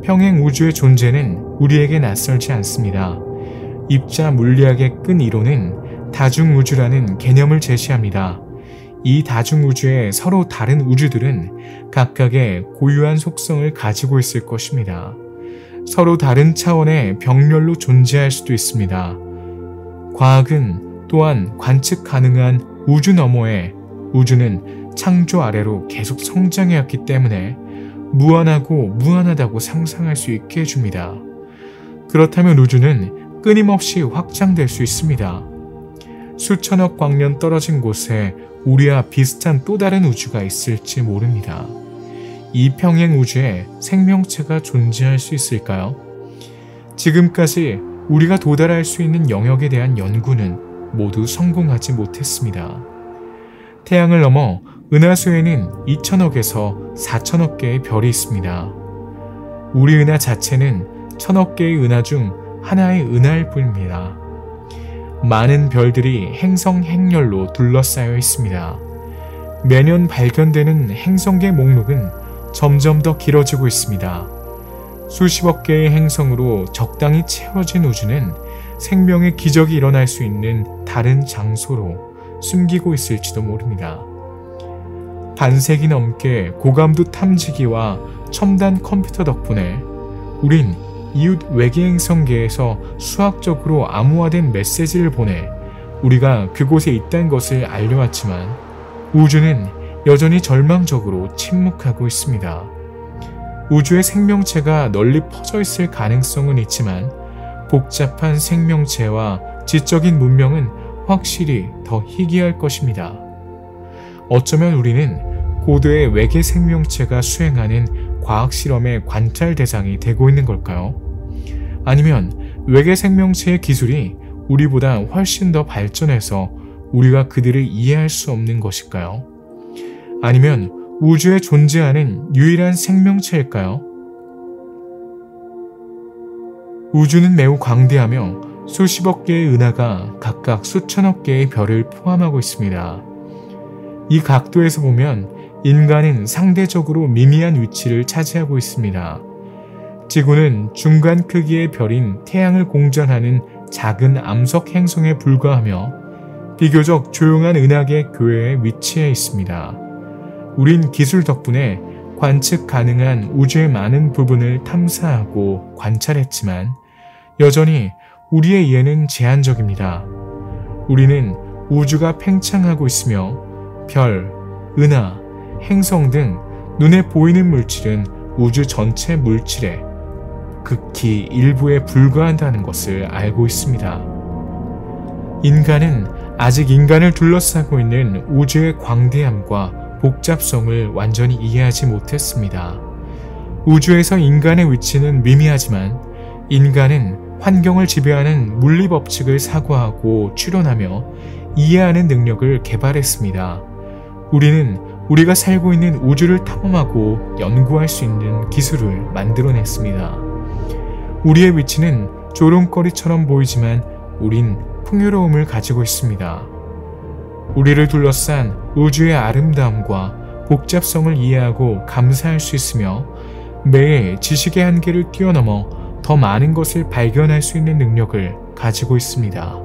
Speaker 1: 평행 우주의 존재는 우리에게 낯설지 않습니다. 입자 물리학의 끈 이론은 다중우주라는 개념을 제시합니다. 이 다중우주의 서로 다른 우주들은 각각의 고유한 속성을 가지고 있을 것입니다. 서로 다른 차원의 병렬로 존재할 수도 있습니다. 과학은 또한 관측 가능한 우주 너머에 우주는 창조 아래로 계속 성장해왔기 때문에 무한하고 무한하다고 상상할 수 있게 해줍니다. 그렇다면 우주는 끊임없이 확장될 수 있습니다. 수천억 광년 떨어진 곳에 우리와 비슷한 또 다른 우주가 있을지 모릅니다. 이 평행 우주에 생명체가 존재할 수 있을까요? 지금까지 우리가 도달할 수 있는 영역에 대한 연구는 모두 성공하지 못했습니다. 태양을 넘어 은하수에는 2천억에서 4천억 개의 별이 있습니다. 우리 은하 자체는 천억 개의 은하 중 하나의 은하일 뿐입니다. 많은 별들이 행성 행렬로 둘러싸여 있습니다. 매년 발견되는 행성계 목록은 점점 더 길어지고 있습니다. 수십억 개의 행성으로 적당히 채워진 우주는 생명의 기적이 일어날 수 있는 다른 장소로 숨기고 있을지도 모릅니다. 반세기 넘게 고감도 탐지기와 첨단 컴퓨터 덕분에 우린 이웃 외계 행성계에서 수학적으로 암호화된 메시지를 보내 우리가 그곳에 있다는 것을 알려왔지만 우주는 여전히 절망적으로 침묵하고 있습니다. 우주의 생명체가 널리 퍼져 있을 가능성은 있지만 복잡한 생명체와 지적인 문명은 확실히 더 희귀할 것입니다. 어쩌면 우리는 고도의 외계 생명체가 수행하는 과학 실험의 관찰 대상이 되고 있는 걸까요? 아니면 외계 생명체의 기술이 우리보다 훨씬 더 발전해서 우리가 그들을 이해할 수 없는 것일까요? 아니면 우주에 존재하는 유일한 생명체일까요? 우주는 매우 광대하며 수십억 개의 은하가 각각 수천억 개의 별을 포함하고 있습니다. 이 각도에서 보면 인간은 상대적으로 미미한 위치를 차지하고 있습니다. 지구는 중간 크기의 별인 태양을 공전하는 작은 암석 행성에 불과하며 비교적 조용한 은하계 교외에 위치해 있습니다. 우린 기술 덕분에 관측 가능한 우주의 많은 부분을 탐사하고 관찰했지만 여전히 우리의 이해는 제한적입니다. 우리는 우주가 팽창하고 있으며 별, 은하, 행성 등 눈에 보이는 물질은 우주 전체 물질의 극히 일부에 불과한다는 것을 알고 있습니다. 인간은 아직 인간을 둘러싸고 있는 우주의 광대함과 복잡성을 완전히 이해하지 못했습니다. 우주에서 인간의 위치는 미미하지만 인간은 환경을 지배하는 물리 법칙을 사고하고 추론하며 이해하는 능력을 개발했습니다. 우리는 우리가 살고 있는 우주를 탐험하고 연구할 수 있는 기술을 만들어냈습니다. 우리의 위치는 조롱거리처럼 보이지만 우린 풍요로움을 가지고 있습니다. 우리를 둘러싼 우주의 아름다움과 복잡성을 이해하고 감사할 수 있으며 매일 지식의 한계를 뛰어넘어 더 많은 것을 발견할 수 있는 능력을 가지고 있습니다.